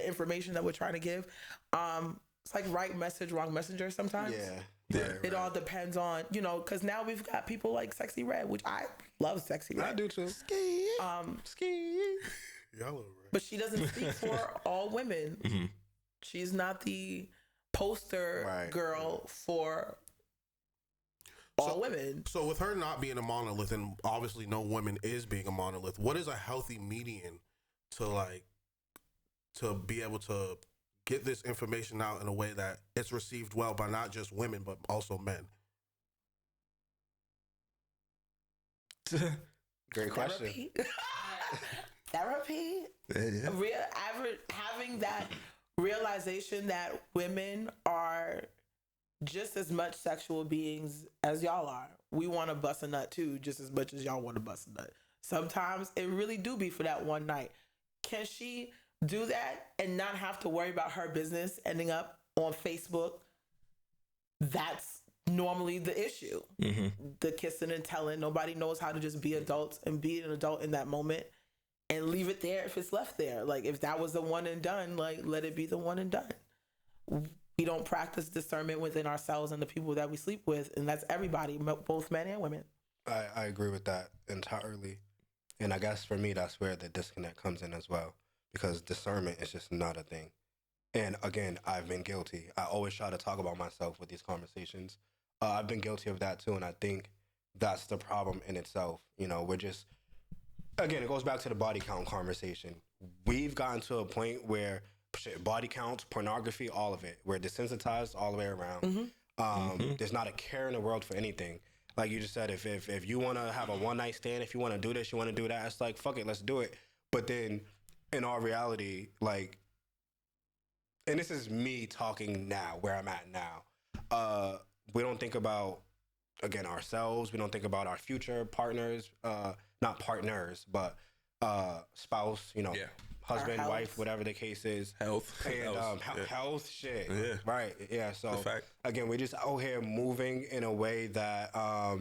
C: information that we're trying to give. It's like right message, wrong messenger sometimes.
B: Yeah.
C: It all depends on, because now we've got people like Sexy Red, which I love Sexy Red.
B: I do too. Ski.
A: Yellow, right?
C: But she doesn't speak for all women.
F: Mm-hmm.
C: She's not the poster girl for all women.
A: So with her not being a monolith, and obviously no woman is being a monolith, what is a healthy median to be able to get this information out in a way that it's received well by not just women but also men?
B: Great question.
C: Therapy. Having that realization that women are just as much sexual beings as y'all are. We want to bust a nut too, just as much as y'all want to bust a nut. Sometimes it really do be for that one night. Can she do that and not have to worry about her business ending up on Facebook? That's normally the issue. The kissing and telling. Nobody knows how to just be adults and be an adult in that moment and leave it there if it's left there. Like, if that was the one and done, like, let it be the one and done. We don't practice discernment within ourselves and the people that we sleep with, and that's everybody, both men and women.
B: I agree with that entirely. And I guess for me, that's where the disconnect comes in as well, because discernment is just not a thing. And again, I've been guilty. I always try to talk about myself with these conversations. I've been guilty of that too, and I think that's the problem in itself. We're just, again, it goes back to the body count conversation. We've gotten to a point where body counts, pornography, all of it, we're desensitized all the way around. There's not a care in the world for anything. Like you just said, if you want to have a one-night stand, if you want to do this, you want to do that, it's like, fuck it, let's do it. But then, in all reality, like, and this is me talking now, where I'm at now, we don't think about, again, ourselves. We don't think about our future partners, not partners, but spouse, husband, wife, whatever the case is.
F: Health.
B: And health, shit.
F: Yeah.
B: Right, yeah. So, again, we're just out here moving in a way that, I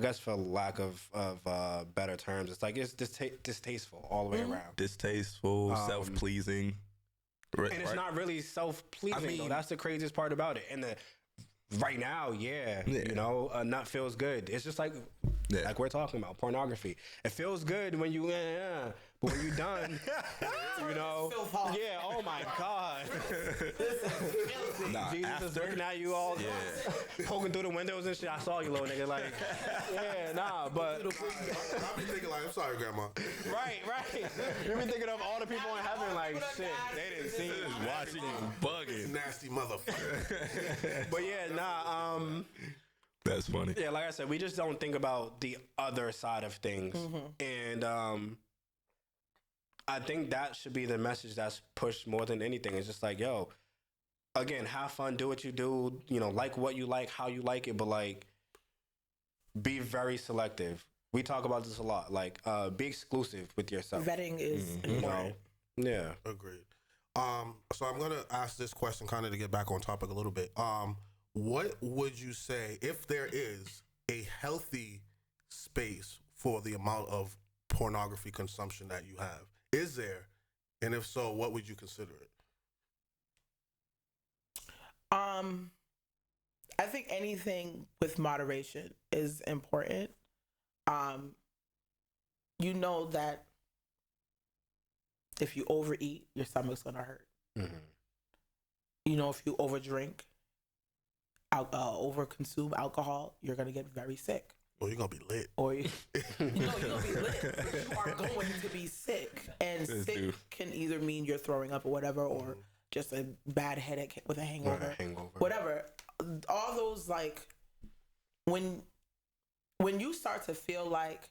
B: guess for lack of better terms, it's like it's distasteful all the way around.
F: Distasteful, self-pleasing.
B: And it's not really self-pleasing, though. That's the craziest part about it. And right now, a nut feels good. It's just like we're talking about pornography. It feels good when you, but when you're done, oh my God. Jesus is looking at you all, poking through the windows and shit. I saw you, little nigga. Like, but.
A: I'll be thinking like, I'm sorry, Grandma.
B: Right. You be thinking of all the people in heaven, like, shit, they didn't see you.
F: Watching you bugging.
A: Nasty motherfucker.
B: But
F: that's funny.
B: Yeah, like I said, we just don't think about the other side of things. And I think that should be the message that's pushed more than anything. It's just like, yo, again, have fun, do what you do, like what you like, how you like it, but like, be very selective. We talk about this a lot. Like, be exclusive with yourself.
C: Vetting is important.
B: Yeah.
A: Agreed. So I'm gonna ask this question kind of to get back on topic a little bit. What would you say, if there is a healthy space for the amount of pornography consumption that you have? Is there? And if so, what would you consider it?
C: I think anything with moderation is important. You know that if you overeat, your stomach's gonna hurt. If you overdrink, overconsume alcohol, you're gonna get very sick.
A: Or you're gonna be lit.
C: Or you're gonna be lit. You are going to be sick, and sick can either mean you're throwing up or whatever, or just a bad headache with a hangover. Whatever. All those, like, when you start to feel like,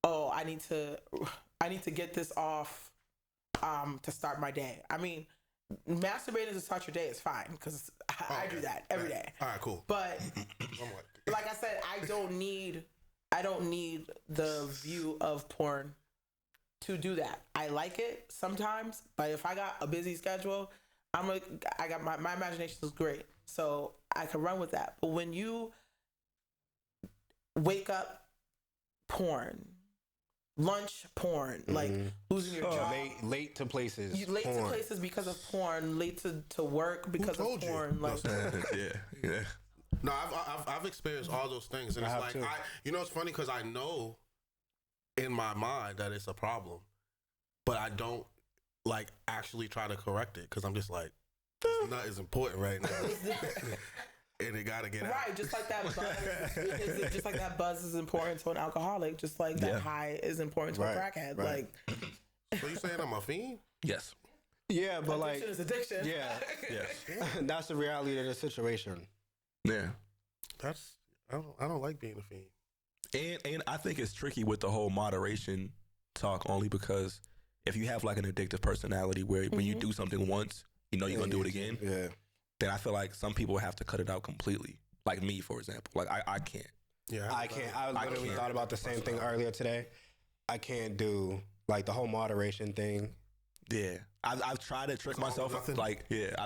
C: oh, I need to get this off to start my day. I mean, masturbating to start your day is fine because I do that every day.
A: All right, cool.
C: But like I said, I don't need the view of porn to do that. I like it sometimes, but if I got a busy schedule, I got my imagination is great, so I can run with that. But when you wake up porn, lunch porn, like losing your job,
B: late to places,
C: to places because of porn, late to work because of porn, like
F: yeah.
A: No, I've experienced all those things, and it's like it's funny because I know in my mind that it's a problem, but I don't like actually try to correct it because I'm just like, this nut is important right now, and it gotta get out.
C: Right, just like that buzz, just like that buzz is important to an alcoholic, just like that high is important to a crackhead.
A: Right. Like, so you saying I'm a fiend?
F: Yes.
B: Yeah, but
C: addiction is addiction.
B: Yeah, that's the reality of the situation.
F: Yeah,
A: I don't like being a fiend.
F: And I think it's tricky with the whole moderation talk only because if you have like an addictive personality where when you do something once, you're gonna do it again.
B: Yeah.
F: Then I feel like some people have to cut it out completely. Like me, for example. Like I can't.
A: Yeah,
B: I can't. I literally thought about the same thing earlier today. I can't do like the whole moderation thing.
F: Yeah, I've tried to trick myself. I've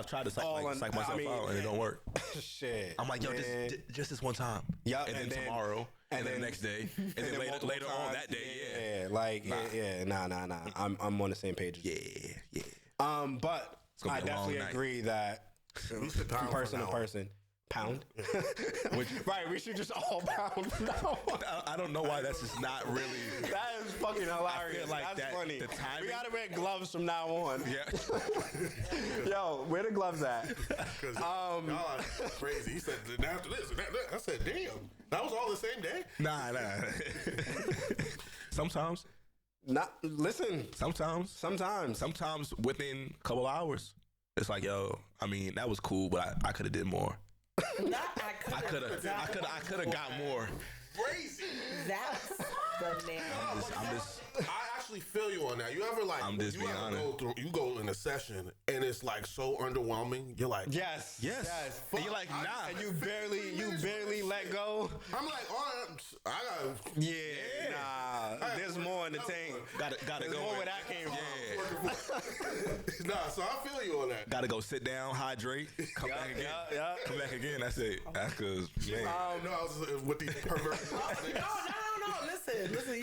F: tried to psych myself out, and it don't work.
B: Shit.
F: I'm like, yo, just this one time.
B: Yeah,
F: and then tomorrow, and then the next day, and then later on that day.
B: Nah. I'm on the same page.
F: Yeah.
B: But I definitely agree that from person to person. Pound? Right, we should just all pound now.
F: I don't know why that's just not really.
B: That is fucking hilarious. That's funny. We gotta wear gloves from now on.
F: Yeah.
B: Yo, where the gloves at?
A: Y'all are crazy. He said, after this, I said, damn. That was all the same day?
F: Nah. Sometimes.
B: Listen.
F: Sometimes within a couple hours. It's like, yo, I mean, that was cool, but I could have did more. I could have got more.
A: Crazy.
C: That's the name.
A: I actually feel you on that. You ever like?
F: I'm just being honest.
A: You go in a session and it's like so underwhelming. You're like,
B: yes.
F: And you're like, nah.
B: And you barely let go.
A: I'm like, I got.
B: Nah. There's more in the tank.
F: Gotta
B: There's
F: go.
B: more where that came from.
A: Nah, so I feel you on that.
F: Gotta go sit down, hydrate, come back again.
B: Yeah.
F: Come back again. That's it. That's because, man.
A: No, I was with these perverted.
C: No. Listen,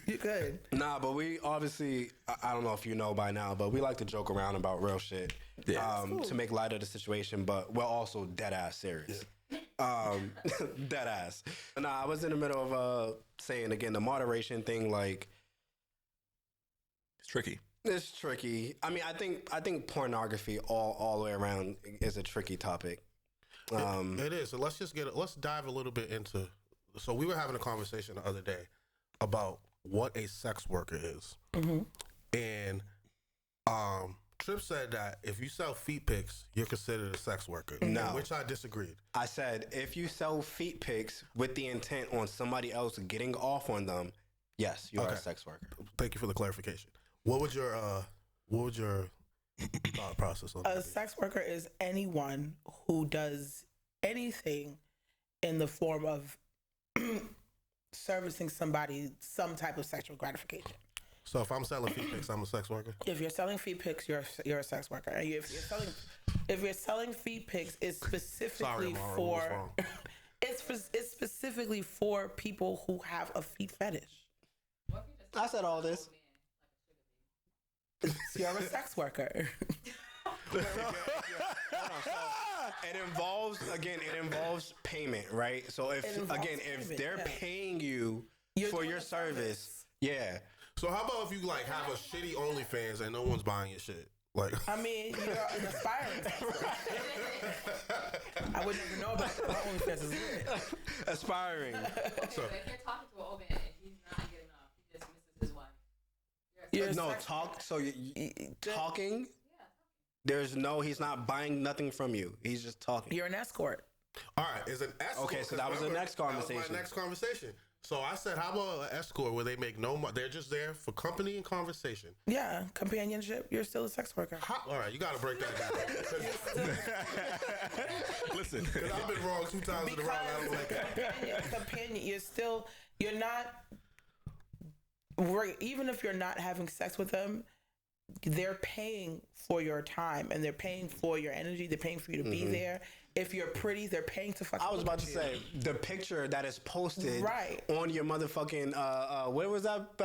C: you could.
B: Nah, but we obviously, I don't know if you know by now, but we like to joke around about real shit to make light of the situation, but we're also dead ass serious. Dead ass. Nah, I was in the middle of saying again the moderation thing. Like,
F: It's tricky.
B: It's tricky. I mean, I think pornography all the way around is a tricky topic.
A: It is. So let's dive a little bit into. So we were having a conversation the other day about what a sex worker is, and Tripp said that if you sell feet pics, you're considered a sex worker.
B: No,
A: which I disagreed.
B: I said if you sell feet pics with the intent on somebody else getting off on them, yes, you are a sex worker.
A: Thank you for the clarification. What would your thought process on that?
C: A sex worker is anyone who does anything in the form of servicing somebody some type of sexual gratification.
A: So if I'm selling feet pics, I'm a sex worker.
C: If you're selling feet pics, you're a sex worker. And if you're selling feet pics, it's specifically it's specifically for people who have a feet fetish.
B: I said all this.
C: You're a sex worker.
B: It involves payment, right? So if they're paying you for your service, yeah.
A: So how about if you like have a shitty OnlyFans and no one's buying your shit? Like,
C: I mean, you're an aspiring sex worker. I wouldn't even know about my OnlyFans is lit.
B: Aspiring.
E: So if you're talking to an old man and he's not getting off, he just misses his wife.
B: Talking. He's not buying nothing from you. He's just talking.
C: You're an escort.
A: all right, is an escort.
B: Okay, so that was the next conversation.
A: That was my next conversation. So I said, how about an escort where they make no money? They're just there for company and conversation.
C: Yeah, companionship. You're still a sex worker.
A: All right, you got to break that down.
F: Listen,
A: Because I've been wrong 2 times in a row. I don't like it.
C: Companion. You're not. Even if you're not having sex with them, they're paying for your time and they're paying for your energy. They're paying for you to be there. If you're pretty, they're paying to fucking.
B: I was about to say the picture that is posted
C: Right.
B: on your motherfucking where was that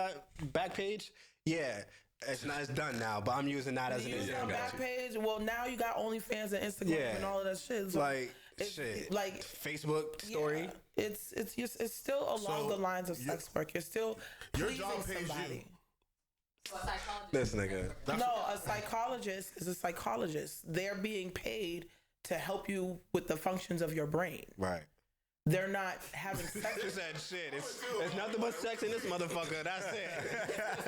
B: back page? Yeah, it's done now, but I'm using that as an
C: You use it on
B: example.
C: back page. Well, now you got OnlyFans and Instagram
B: Yeah.
C: and all of that shit. So
B: Like
C: it's-
B: shit,
C: like
B: Facebook story.
C: yeah, it's still along
A: So,
C: the lines of sex work. You're still
A: Your
C: pleasing
A: job pays
C: somebody.
A: you.
E: So a psychologist.
B: This nigga.
C: No, a psychologist is a psychologist. They're being paid to help you with the functions of your brain.
B: Right.
C: They're not having sex.
B: Just said shit. It's nothing but sex in this motherfucker. That's it.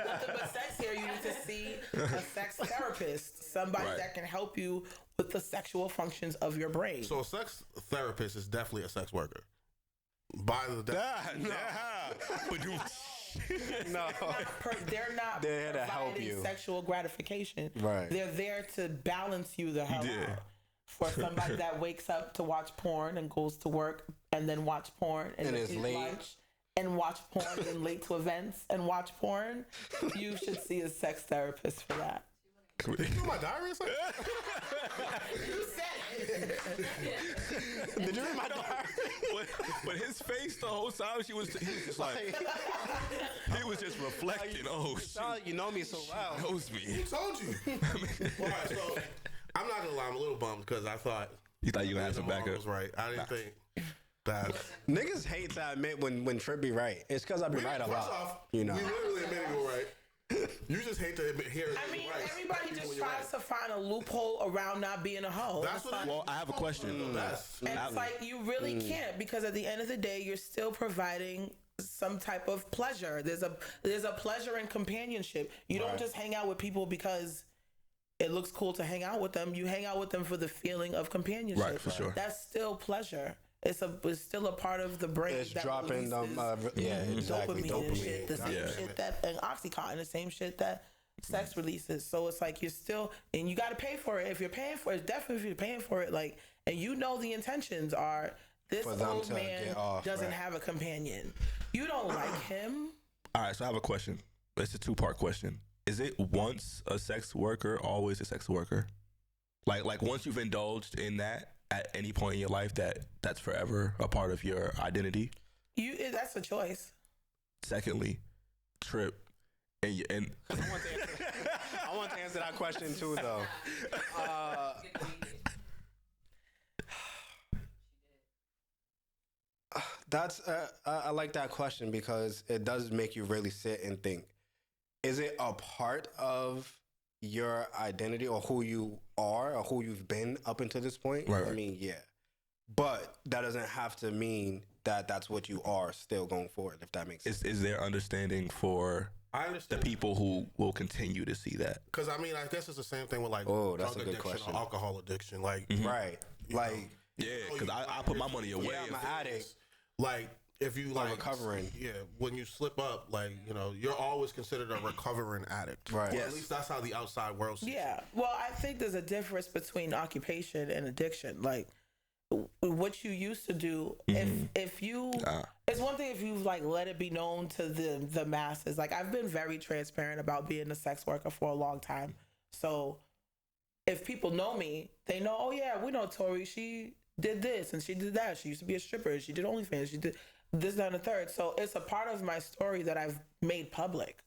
C: Nothing but sex here. You need to see a sex therapist, somebody
F: Right.
C: that can help you with the sexual functions of your brain.
A: So a sex therapist is definitely a sex worker. By the
F: But you,
B: No.
C: They're not
B: They're here to help
C: providing
B: you.
C: sexual gratification.
B: Right.
C: They're there to balance you the hell
F: Yeah.
C: out. For somebody that wakes up to watch porn and goes to work and then watch porn and
B: And
C: then
B: is
C: eat
B: late.
C: lunch and watch porn and late to events and watch porn, you should see a sex therapist for that.
A: You do my diary or something?
C: You said it.
B: Did you read my diary?
F: but his face the whole time he was just like he was just reflecting. Oh shit,
B: You know me so well.
F: knows me.
A: Who told you? All right, so I'm not gonna lie, I'm a little bummed because I thought
F: You thought you gonna have some
A: the mom
F: backup?
A: was right. I didn't think that.
B: Niggas hate to admit when Trip be right. It's because I be right a
A: First
B: lot.
A: off,
B: You know.
A: we literally admitted you were right. You just hate to hear it.
C: I mean,
A: right.
C: everybody
A: When
C: just
A: you're
C: tries to find a loophole around not being a hoe.
A: That's what.
F: Well, I have a question.
A: That's
C: And it's like you really can't, because at the end of the day, you're still providing some type of pleasure. There's a pleasure in companionship. You don't just hang out with people because it looks cool to hang out with them. You hang out with them for the feeling of companionship.
F: Right, for sure.
C: That's still pleasure. It's still a part of the brain.
B: It's
C: that
B: dropping them.
C: releases
B: Yeah, exactly.
C: dopamine and shit. The same
F: Yeah.
C: shit that and oxycontin, the same shit that sex releases. So it's like you're still, and you got to pay for it. If you're paying for it, definitely if you're paying for it, like, and you know the intentions are this
B: For them
C: old
B: to
C: man
B: get off,
C: doesn't
B: right.
C: have a companion. You don't like him.
F: All right, so I have a question. It's a 2-part question. Is it once a sex worker, always a sex worker? Like once you've indulged in that at any point in your life, that's forever a part of your identity?
C: That's a choice.
F: Secondly, Trip, and
B: I want to answer that question too, though. That's I like that question because it does make you really sit and think. Is it a part of your identity or who you are or who you've been up until this point?
F: Right,
B: I
F: right.
B: mean, yeah. But that doesn't have to mean that that's what you are still going forward, if that makes sense.
F: is there understanding for
A: I
F: the
A: understand.
F: people who will continue to see that?
A: Because I mean, I guess it's the same thing with like
B: Oh, that's
A: drug
B: a good
A: addiction
B: question.
A: or alcohol addiction. Like,
B: Right. Like,
F: Yeah, because I put my money away.
B: yeah, I'm an addict.
A: like if you like
B: recovering.
A: yeah, when you slip up, like you're always considered a recovering addict.
B: Right.
A: Or
B: Yes.
A: at least that's how the outside world sees it.
C: Yeah. Well, I think there's a difference between occupation and addiction. Like what you used to do, if you, it's one thing if you like let it be known to the masses. Like I've been very transparent about being a sex worker for a long time. So if people know me, they know, oh yeah, we know Tori. She did this and she did that. She used to be a stripper. She did OnlyFans. She did this, that, and the third. So it's a part of my story that I've made public.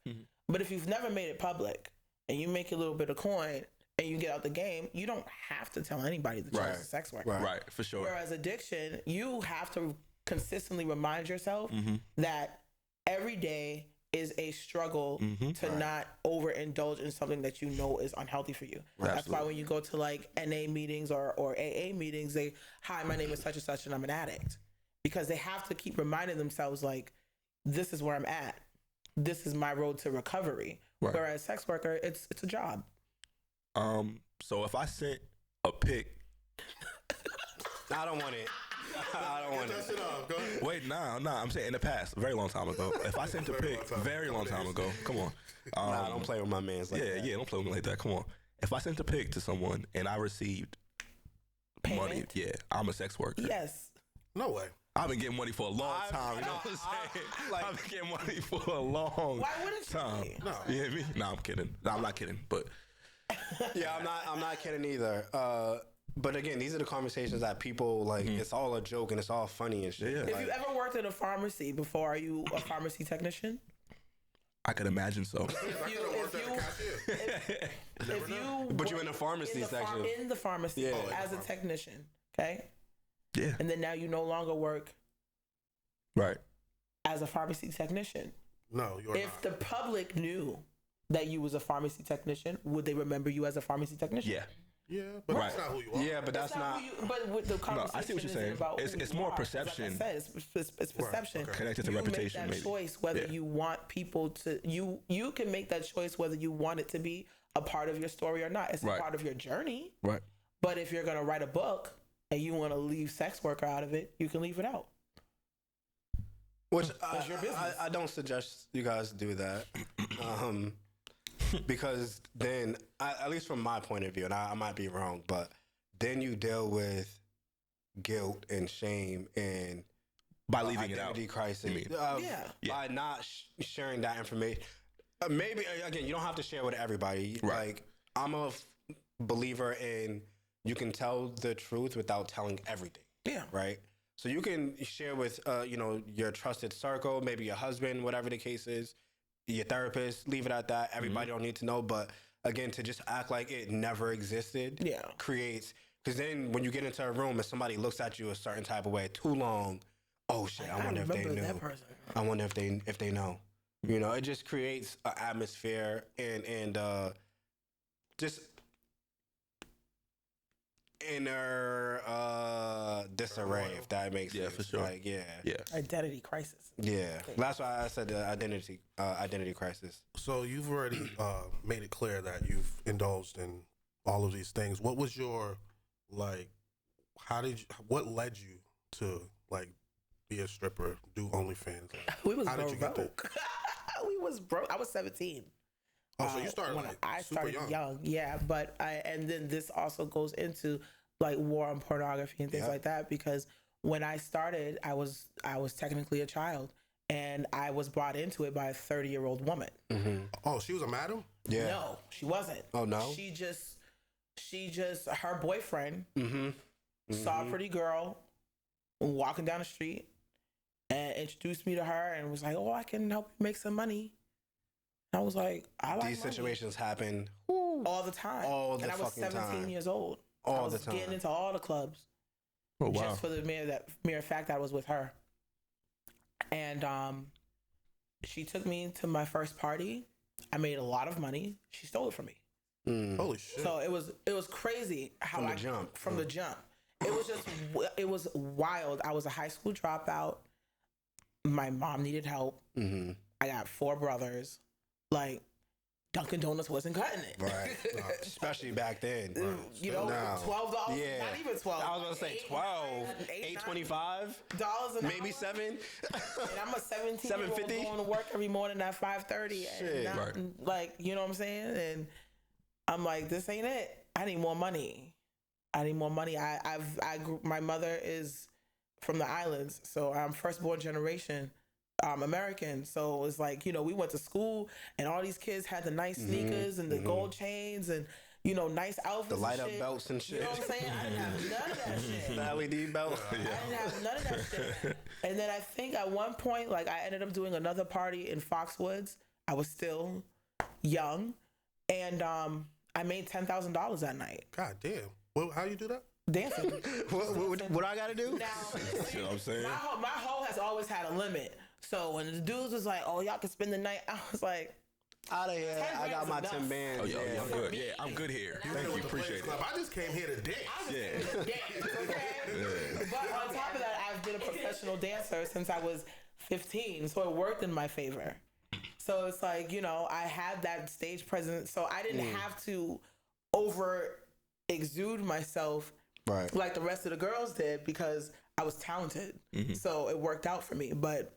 C: But if you've never made it public and you make a little bit of coin and you get out the game, you don't have to tell anybody that you're
F: Right.
C: a sex worker.
F: Right, for sure.
C: Whereas addiction, you have to consistently remind yourself that every day is a struggle to not overindulge in something that you know is unhealthy for you. That's why when you go to like NA meetings or AA meetings, they, hi, my name is such and such and I'm an addict. Because they have to keep reminding themselves like, this is where I'm at. This is my road to recovery.
F: Right.
C: Whereas sex worker, it's a job.
F: So if I sent a pic,
B: I don't want it. I don't want
A: Dust
B: it.
A: it off. Go ahead.
F: Wait, nah. I'm saying in the past, a very long time ago. If I sent a pic, very long time ago. Come on.
B: Nah, don't play with my man's like that.
F: Yeah, don't play with me like that. Come on. If I sent a pic to someone and I received money,
C: Payment?
F: I'm a sex worker.
C: Yes.
A: No way.
F: I've been getting money for a long time. You know what I'm saying? I've been getting money for a long
C: Why wouldn't you
F: time.
C: be?
A: No.
F: You hear me? No, I'm kidding. No, I'm not kidding. But
B: Yeah, I'm not kidding either. But again, these are the conversations that people like. It's all a joke and it's all funny and shit.
F: Yeah.
C: If you ever worked in a pharmacy before, are you a pharmacy technician?
F: I could imagine so.
A: I could have worked as a cashier.
C: If you
B: But you in the
C: worked
B: pharmacy section.
C: in the pharmacy
B: Yeah.
C: as a technician, okay,
F: Yeah.
C: and then now you no longer work
F: Right.
C: as a pharmacy technician.
A: No, you're
C: If
A: not.
C: the public knew that you was a pharmacy technician, would they remember you as a pharmacy technician?
F: Yeah.
A: Yeah, but that's
F: Right.
A: not who you are.
B: Yeah, but that's not.
C: who you, but with the conversation
F: I see what you're
C: isn't
F: saying.
C: about
F: It's-
C: who
F: it's
C: you
F: more
C: are. 'Cause
F: perception.
C: Like I said, it's perception.
A: okay.
F: Connected to
C: you
F: reputation,
C: make that
F: maybe.
C: choice whether
F: Yeah.
C: you want people to you can make that choice whether you want it to be a part of your story or not. It's
F: Right.
C: a part of your journey.
F: Right.
C: But if you're gonna write a book and you want to leave sex worker out of it, you can leave it out.
B: Which
C: your business.
B: I don't suggest you guys do that, because then, at least from my point of view, and I might be wrong, but then you deal with guilt and shame and
F: By leaving it out.
B: identity crisis.
F: you mean?
C: Yeah.
B: By not sharing that information. Maybe again, you don't have to share with everybody.
F: Right.
B: Like I'm a believer in you can tell the truth without telling everything.
C: Yeah.
B: Right. So you can share with your trusted circle, maybe your husband, whatever the case is, your therapist. Leave it at that. Everybody don't need to know, but again, to just act like it never existed,
C: Yeah.
B: creates. Because then when you get into a room and somebody looks at you a certain type of way too long, oh shit, I wonder if they
C: remember
B: knew.
C: that person.
B: I wonder if they know. You know, it just creates an atmosphere and just inner disarray, if that makes
F: Yeah,
B: sense.
F: for sure.
B: Like, yeah.
C: Identity crisis.
B: Yeah. That's why I said the identity crisis.
A: So you've already made it clear that you've indulged in all of these things. What was your what led you to be a stripper, do OnlyFans?
C: We was
A: How did you get there?
C: broke. We was broke. I was 17.
A: Oh, so you started
C: when I
A: super
C: started
A: young.
C: yeah. But and then this also goes into war on pornography and things like that, because when I started, I was technically a child, and I was brought into it by a 30-year-old woman.
A: Oh, she was a madam?
B: Yeah.
C: No, she wasn't.
B: Oh, no?
C: She just her boyfriend saw a pretty girl walking down the street and introduced me to her and was like, "Oh, I can help you make some money." I was like, "I like
B: These
C: money."
B: situations happen.
C: all the time.
B: All the
C: and I was
B: fucking
C: 17
B: time.
C: years old.
B: All
C: I was
B: the time.
C: getting into all the clubs.
F: Oh, wow.
C: Just for the mere fact that I was with her. And she took me to my first party. I made a lot of money. She stole it from me.
A: Holy shit.
C: So it was crazy how
B: From the jump.
C: From the jump. It was wild. I was a high school dropout. My mom needed help. I got 4 brothers. Like, Dunkin' Donuts wasn't cutting it.
B: Right. Especially back then.
C: You know,
B: No.
C: $12.
B: Yeah.
C: Not even 12.
B: I was gonna say 12, $8.25,
C: dollars an
B: maybe
C: hour.
B: 7.
C: And I'm a 17-year-old
B: $7.50?
C: going to work every morning at 5:30.
B: Shit.
C: And
F: Right.
C: like, you know what I'm saying? And I'm like, this ain't it. I need more money. I grew, my mother is from the islands, so I'm firstborn generation American. So it's like, we went to school and all these kids had the nice sneakers and the gold chains and, nice outfits.
B: The light
C: and
B: up
C: shit.
B: belts and shit.
C: You know what I'm saying? I didn't have none of that shit.
B: The LED belt.
C: I didn't have none of that shit. And then I think at one point, I ended up doing another party in Foxwoods. I was still young. And I made $10,000 that night.
A: God damn. How you do that?
C: Dancing.
B: What I gotta do?
C: Now,
F: You know what I'm saying?
C: my hoe has always had a limit. So when the dudes was like, "Oh, y'all can spend the night," I was like,
B: Out of here.
C: 10
B: I got my
C: grand's
B: 10
C: enough.
B: bands.
F: Oh, yeah,
B: yeah.
F: I'm good. Yeah, I'm good here. Thank you. Appreciate it.
A: I just came here to dance.
F: Yeah.
C: okay? But on top of that, I've been a professional dancer since I was 15, so it worked in my favor. So it's like, I had that stage presence, so I didn't have to over exude myself
B: Right.
C: like the rest of the girls did, because I was talented, so it worked out for me. But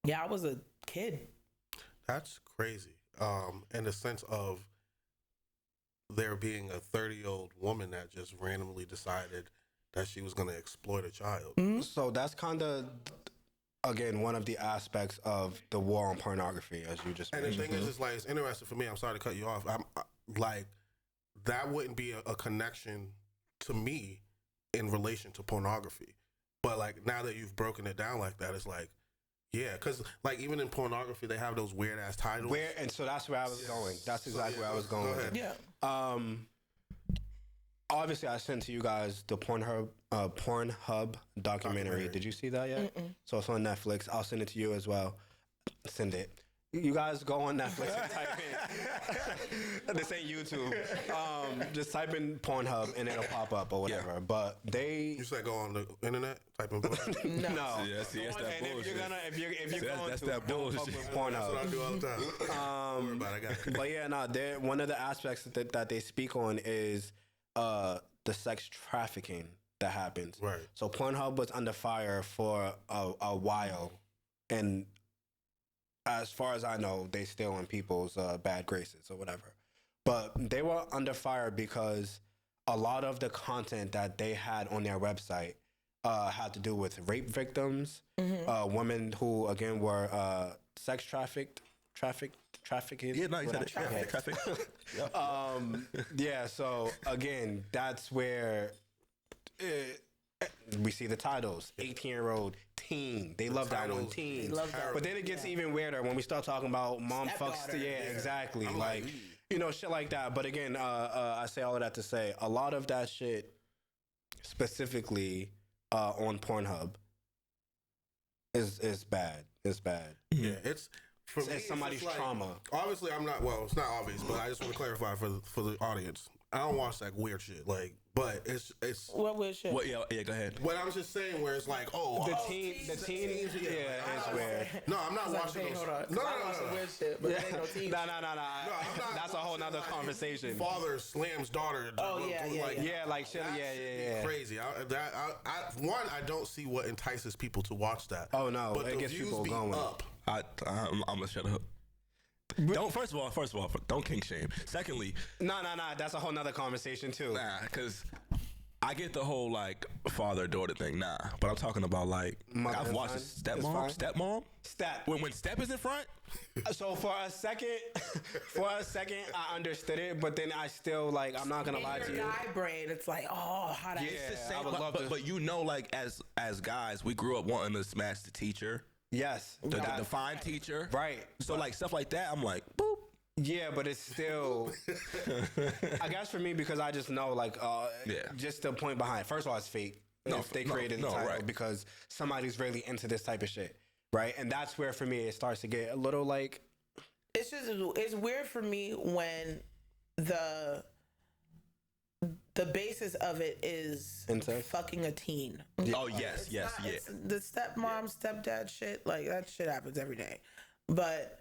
C: yeah, I was a kid.
A: That's crazy. In the sense of there being a 30-year-old woman that just randomly decided that she was going to exploit a child.
B: So that's kind of, again, one of the aspects of the war on pornography, as you just
A: And the
B: mentioned.
A: thing is, it's like, it's interesting for me. I'm sorry to cut you off. Like, that wouldn't be a connection to me in relation to pornography. But like, now that you've broken it down like that, it's like, yeah, because like even in pornography, they have those weird ass titles.
B: And so that's where I was going. That's exactly where I was going.
A: Go
B: with
A: ahead.
B: it.
C: Yeah.
B: Obviously, I sent to you guys the Pornhub documentary. Did you see that yet? So it's on Netflix. I'll send it to you as well. Send it. You guys go on Netflix and type in. This ain't YouTube. Just type in Pornhub and it'll pop up or whatever.
F: Yeah.
B: But they.
A: You said go on the internet, type in bullshit.
B: No.
F: Yeah, see, that's that
B: And
F: bullshit.
B: if you're
F: See,
B: going
F: that's
B: to,
F: that
B: don't fuck
F: bullshit.
B: with
A: That's what I
B: Pornhub.
A: do all the time. Don't worry about it, I got it.
B: But yeah, no, one of the aspects that they speak on is the sex trafficking that happens.
A: Right.
B: So Pornhub was under fire for a while, and as far as I know, they still in people's bad graces or whatever. But they were under fire because a lot of the content that they had on their website had to do with rape victims, women who again were sex trafficked.
F: Yeah, no, you said it.
B: Yeah.
F: Traffic.
B: Yeah, so again, that's where we see the titles. 18-year-old teen. They love that one,
A: titles,
B: teen.
C: love that.
B: But then it gets even weirder when we start talking about mom fucks.
C: Stepdaughter.
B: Yeah, exactly.
A: I'm
B: Like, you know, shit like that. But again, I say all of that to say a lot of that shit, specifically on Pornhub, is bad. It's bad.
A: Yeah, it's for me,
B: It's somebody's
A: just like,
B: trauma.
A: Obviously, I'm not. Well, it's not obvious, but I just want to clarify for the audience. I don't watch that weird shit. Like, but it's.
C: What weird shit?
F: What? Yeah, go ahead.
A: What I'm just saying, where it's like,
B: The
A: oh,
B: teen,
A: teens,
B: yeah, it's weird.
A: No, I'm not watching
C: Hey,
A: those.
C: hold on.
A: No,
C: I watch some weird shit, but it ain't no teen.
B: No.
A: I'm not
B: That's a whole
A: watching,
B: nother
A: like,
B: conversation.
A: Father slams daughter.
C: Oh, yeah, yeah,
A: like,
C: yeah.
B: Yeah, like shit.
A: that
B: Yeah,
A: shit
B: yeah,
A: be
B: yeah.
A: Crazy. I don't see what entices people to watch that.
B: Oh, no,
A: but
B: it
A: the
B: gets
A: views
B: people
A: be
B: going.
A: up.
F: I'm gonna shut up. Don't. First of all, don't kink shame. Secondly,
B: No. That's a whole nother conversation too.
F: nah, because I get the whole like father daughter thing. Nah, but I'm talking about like
B: Mother
F: I've
B: and
F: watched
B: son, it's fine.
F: stepmom.
B: Step.
F: When step is in front,
B: So for a second, I understood it, but then I still like. I'm not gonna lie to
C: In
B: you.
C: your guy brain, it's like, oh, how that.
B: Yeah.
F: it's the same.
B: I would love to-
F: But you know, like as guys, we grew up wanting to smash the teacher,
B: Yes.
F: the
B: That-
F: fine teacher,
B: Right.
F: So like stuff like that, I'm like, boop.
B: Yeah, but it's still. I guess for me, because I just know, like,
F: Yeah.
B: just the point behind it. First of all, it's fake.
F: No,
B: If they
F: no,
B: created the
F: no,
B: title
F: right.
B: because somebody's really into this type of shit, right? And that's where, for me, it starts to get a little like.
C: It's weird for me when the basis of it is
B: Incest?
C: fucking a teen.
F: Oh yes,
C: It's
F: yes,
C: not-
F: yeah.
C: it's the stepmom, stepdad shit, like that shit happens every day. But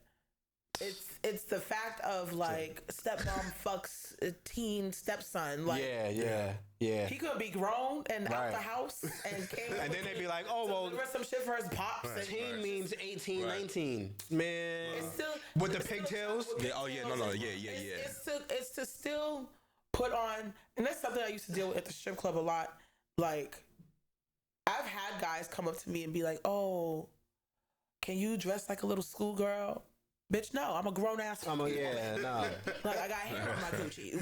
C: it's the fact of like stepmom fucks a teen stepson. Like
B: Yeah.
C: he could be grown and out
B: Right.
C: the house and came
B: And then they'd be like, oh, well,
C: deliver some shit for his pops. And
B: teen means 18, 19. Man.
C: It's still
B: With the
C: it's still
B: pigtails?
C: with
F: Yeah, oh, yeah, no,
C: pigtails.
F: yeah, yeah, yeah.
C: It's to still put on, and that's something I used to deal with at the strip club a lot. Like, I've had guys come up to me and be like, "Oh, can you dress like a little schoolgirl?" Bitch, no, I'm a grown ass.
B: No.
C: Like, I got hair on my coochie.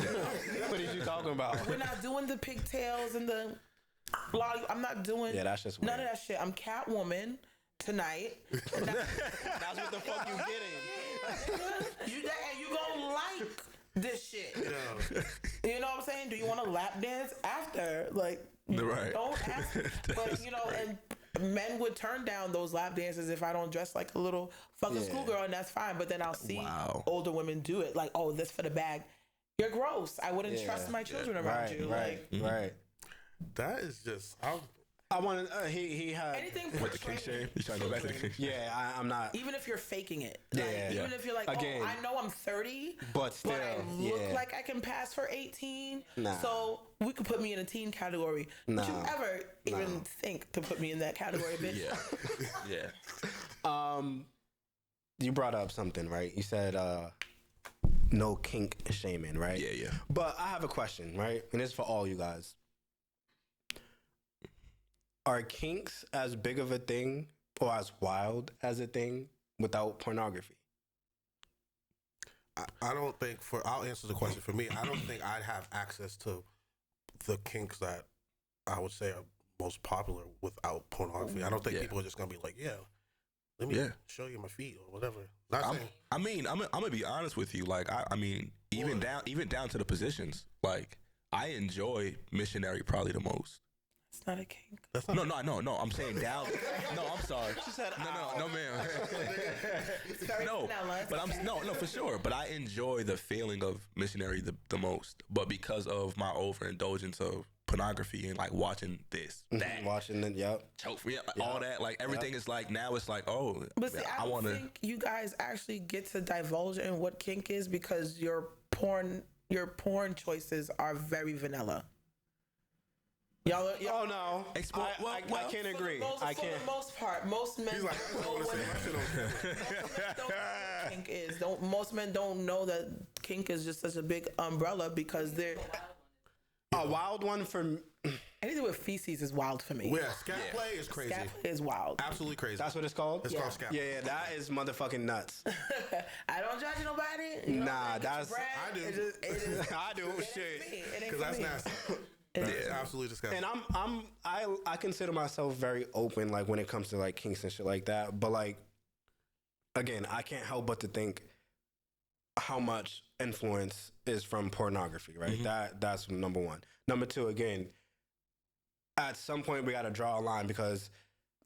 B: What are you talking about?
C: We're not doing the pigtails and the. I'm not doing.
B: Yeah, that's just
C: none of
B: weird.
C: that shit. I'm Catwoman tonight. And
B: That's what the fuck you getting.
C: you gonna like this shit. You know what I'm saying? Do you want to lap dance after? Like,
F: Right.
C: don't ask. But, you know, and men would turn down those lap dances if I don't dress like a little fucking schoolgirl, and that's fine. But then I'll see older women do it. Like, oh, this for the bag. You're gross. I wouldn't trust my children around you.
B: Right.
A: That is just.
B: I want to. He had
C: Anything
F: With the kink shame? You trying to go back to the kink shame?
B: Yeah, I'm not.
C: even if you're faking it.
B: Yeah.
C: Like, even if you're like,
B: Again.
C: oh, I know I'm 30,
B: But still,
C: I look
B: yeah.
C: like I can pass for 18.
B: Nah.
C: So we could put me in a teen category. Would you ever even think to put me in that category, bitch?
F: Yeah. Yeah.
B: You brought up something, right? You said no kink shaming, right?
F: Yeah.
B: But I have a question, right? And this is for all you guys. Are kinks as big of a thing or as wild as a thing without pornography?
A: I don't think I'll answer the question for me. I don't think I'd have access to the kinks that I would say are most popular without pornography. I don't think people are just gonna be like, yeah, let me show you my feet or whatever. I'm
F: gonna be honest with you. Like, I mean, even down to the positions. Like, I enjoy missionary probably the most.
C: It's not a kink.
F: No. I'm saying down. No, I'm sorry. She said, no, ma'am. No, but no, for sure. But I enjoy the feeling of missionary the most. But because of my overindulgence of pornography and like watching this, that,
B: Watching it,
F: choke, all that, like everything is like now it's like, oh,
C: But see, I
F: want to.
C: think you guys actually get to divulge in what kink is because your porn choices are very vanilla. Y'all
B: Oh no, I can't agree. I can't.
C: For the most part, most men
A: He's like, I
C: don't
A: want
C: know
A: to say
C: what
A: my shit on camera.
C: kink is. Most men don't know that kink is just such a big umbrella because they're
B: A wild one for
C: anything with feces is wild for me.
A: Yeah, scat play is crazy.
C: Scat play is wild.
A: Absolutely crazy.
B: that's what it's called.
A: It's called scat.
B: Yeah, that is motherfucking nuts.
C: I don't judge nobody. You know,
B: Nah,
C: get your
B: that's-
C: bread.
A: I do.
C: It just,
B: I do
C: it ain't
B: shit.
C: for me. It ain't
A: Because
C: for
A: that's
C: me.
A: nasty. That's absolutely disgusting.
B: And I consider myself very open, like when it comes to like kinks and shit like that. But like, again, I can't help but to think how much influence is from pornography, right? That's number one. Number two, again, at some point we got to draw a line because,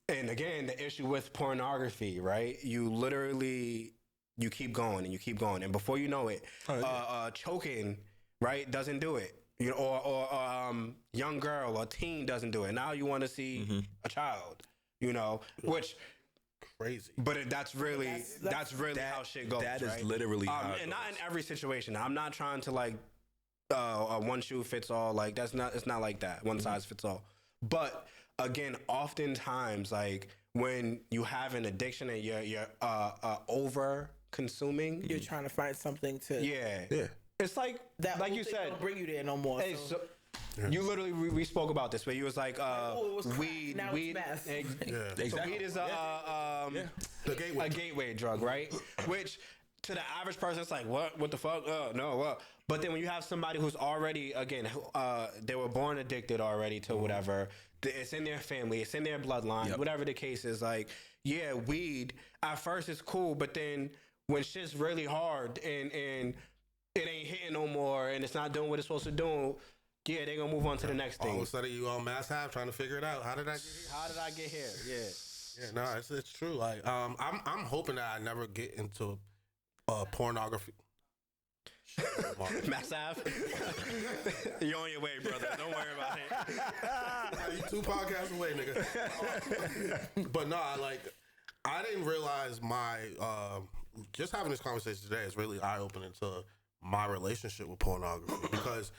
B: and again, the issue with pornography, right? You keep going and you keep going, and before you know it, choking, right, doesn't do it. You know, or young girl or teen doesn't do it. Now you want to see a child, you know, which
A: Crazy.
B: but that's really how shit goes.
F: That is
B: right?
F: literally how it
B: and not in
F: goes.
B: every situation. I'm not trying to like a one shoe fits all. Like it's not like that. One size fits all. But again, oftentimes like when you have an addiction and you're over consuming,
C: You're trying to find something to
F: Yeah.
B: it's like
C: that
B: like
C: whole
B: you
C: thing
B: said.
C: don't bring you there no more.
B: Hey,
C: so.
B: you literally we spoke about this where you was like
C: oh, it was crack,
B: weed
C: now it's meth.
A: Yeah.
B: So
F: Exactly.
B: weed is
A: The gateway.
B: a gateway drug, right? Which to the average person it's like what the fuck? No, what? But then when you have somebody who's already again they were born addicted already to whatever, it's in their family, it's in their bloodline, whatever the case is, like yeah, weed at first is cool, but then when shit's really hard and it ain't hitting no more and it's not doing what it's supposed to do, yeah, they gonna move on to the next
A: All of
B: thing.
A: a sudden you on mass have trying to figure it out. How did I get here?
B: How did I get here? Yeah.
A: Yeah, no, it's true. Like, I'm hoping that I never get into pornography.
B: Mass Ave. You're on your way, brother. Don't worry about it.
A: You 2 podcasts away, nigga. But no, I didn't realize my just having this conversation today is really eye opening to my relationship with pornography because.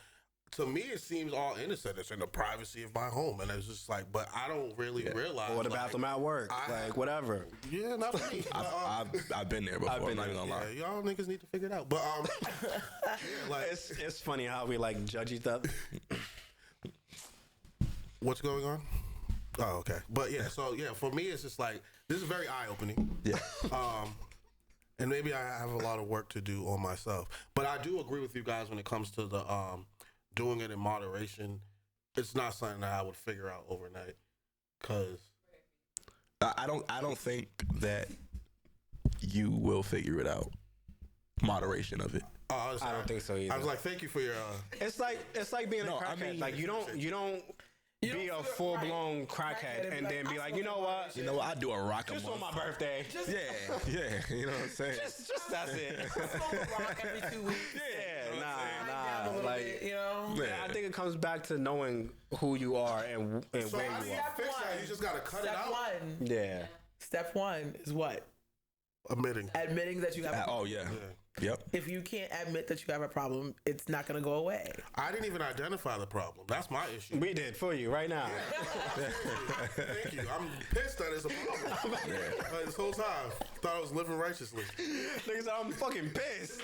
A: To me, it seems all innocent. It's in the privacy of my home, and it's just like, but I don't really realize.
B: Or the bathroom at work, like whatever.
A: Yeah, not for me.
F: I've been there before. I'm not even gonna lie.
A: Yeah, y'all niggas need to figure it out. But like,
B: It's funny how we like judge each other.
A: what's going on? Oh, okay. But yeah, so yeah, for me, it's just like this is very eye opening.
F: Yeah.
A: And maybe I have a lot of work to do on myself. But I do agree with you guys when it comes to the doing it in moderation. It's not something that I would figure out overnight. Cause
F: I don't think that you will figure it out. Moderation of it.
A: I
B: don't think so either.
A: I was like, thank you for your.
B: It's like being a crackhead. Like you don't be a full blown crackhead and then be like, you know what?
F: You know what? I do a rock a
B: Just
F: month.
B: on my birthday.
F: Yeah. You know what I'm saying?
B: Just that's it.
C: Smoke a rock every 2 weeks.
B: Yeah, nah.
C: a little
B: like,
C: bit, you know.
B: Yeah, I think it comes back to knowing who you are and
A: So
B: where
A: how do
B: you
A: you
B: are.
A: fix that? You just gotta cut it
C: Step
A: out.
C: one.
B: Yeah.
C: Step one is what?
A: Admitting.
C: Admitting that you have a problem.
F: Oh yeah. Yep.
C: If you can't admit that you have a problem, it's not going to go away.
A: I didn't even identify the problem. That's my issue.
B: We did for you right now.
A: Thank you. I'm pissed that it's a problem. This whole time, thought I was living righteously,
B: Niggas, I'm fucking pissed.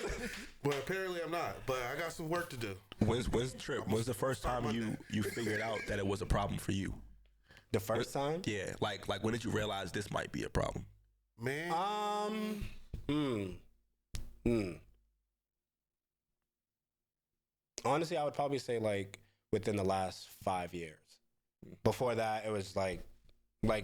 A: but apparently I'm not. But I got some work to do.
F: When's the trip? When's the first time you figured out that it was a problem for you?
B: The first time?
F: Yeah. Like when did you realize this might be a problem?
A: Man,
B: Honestly, I would probably say like within the last 5 years. Before that, it was like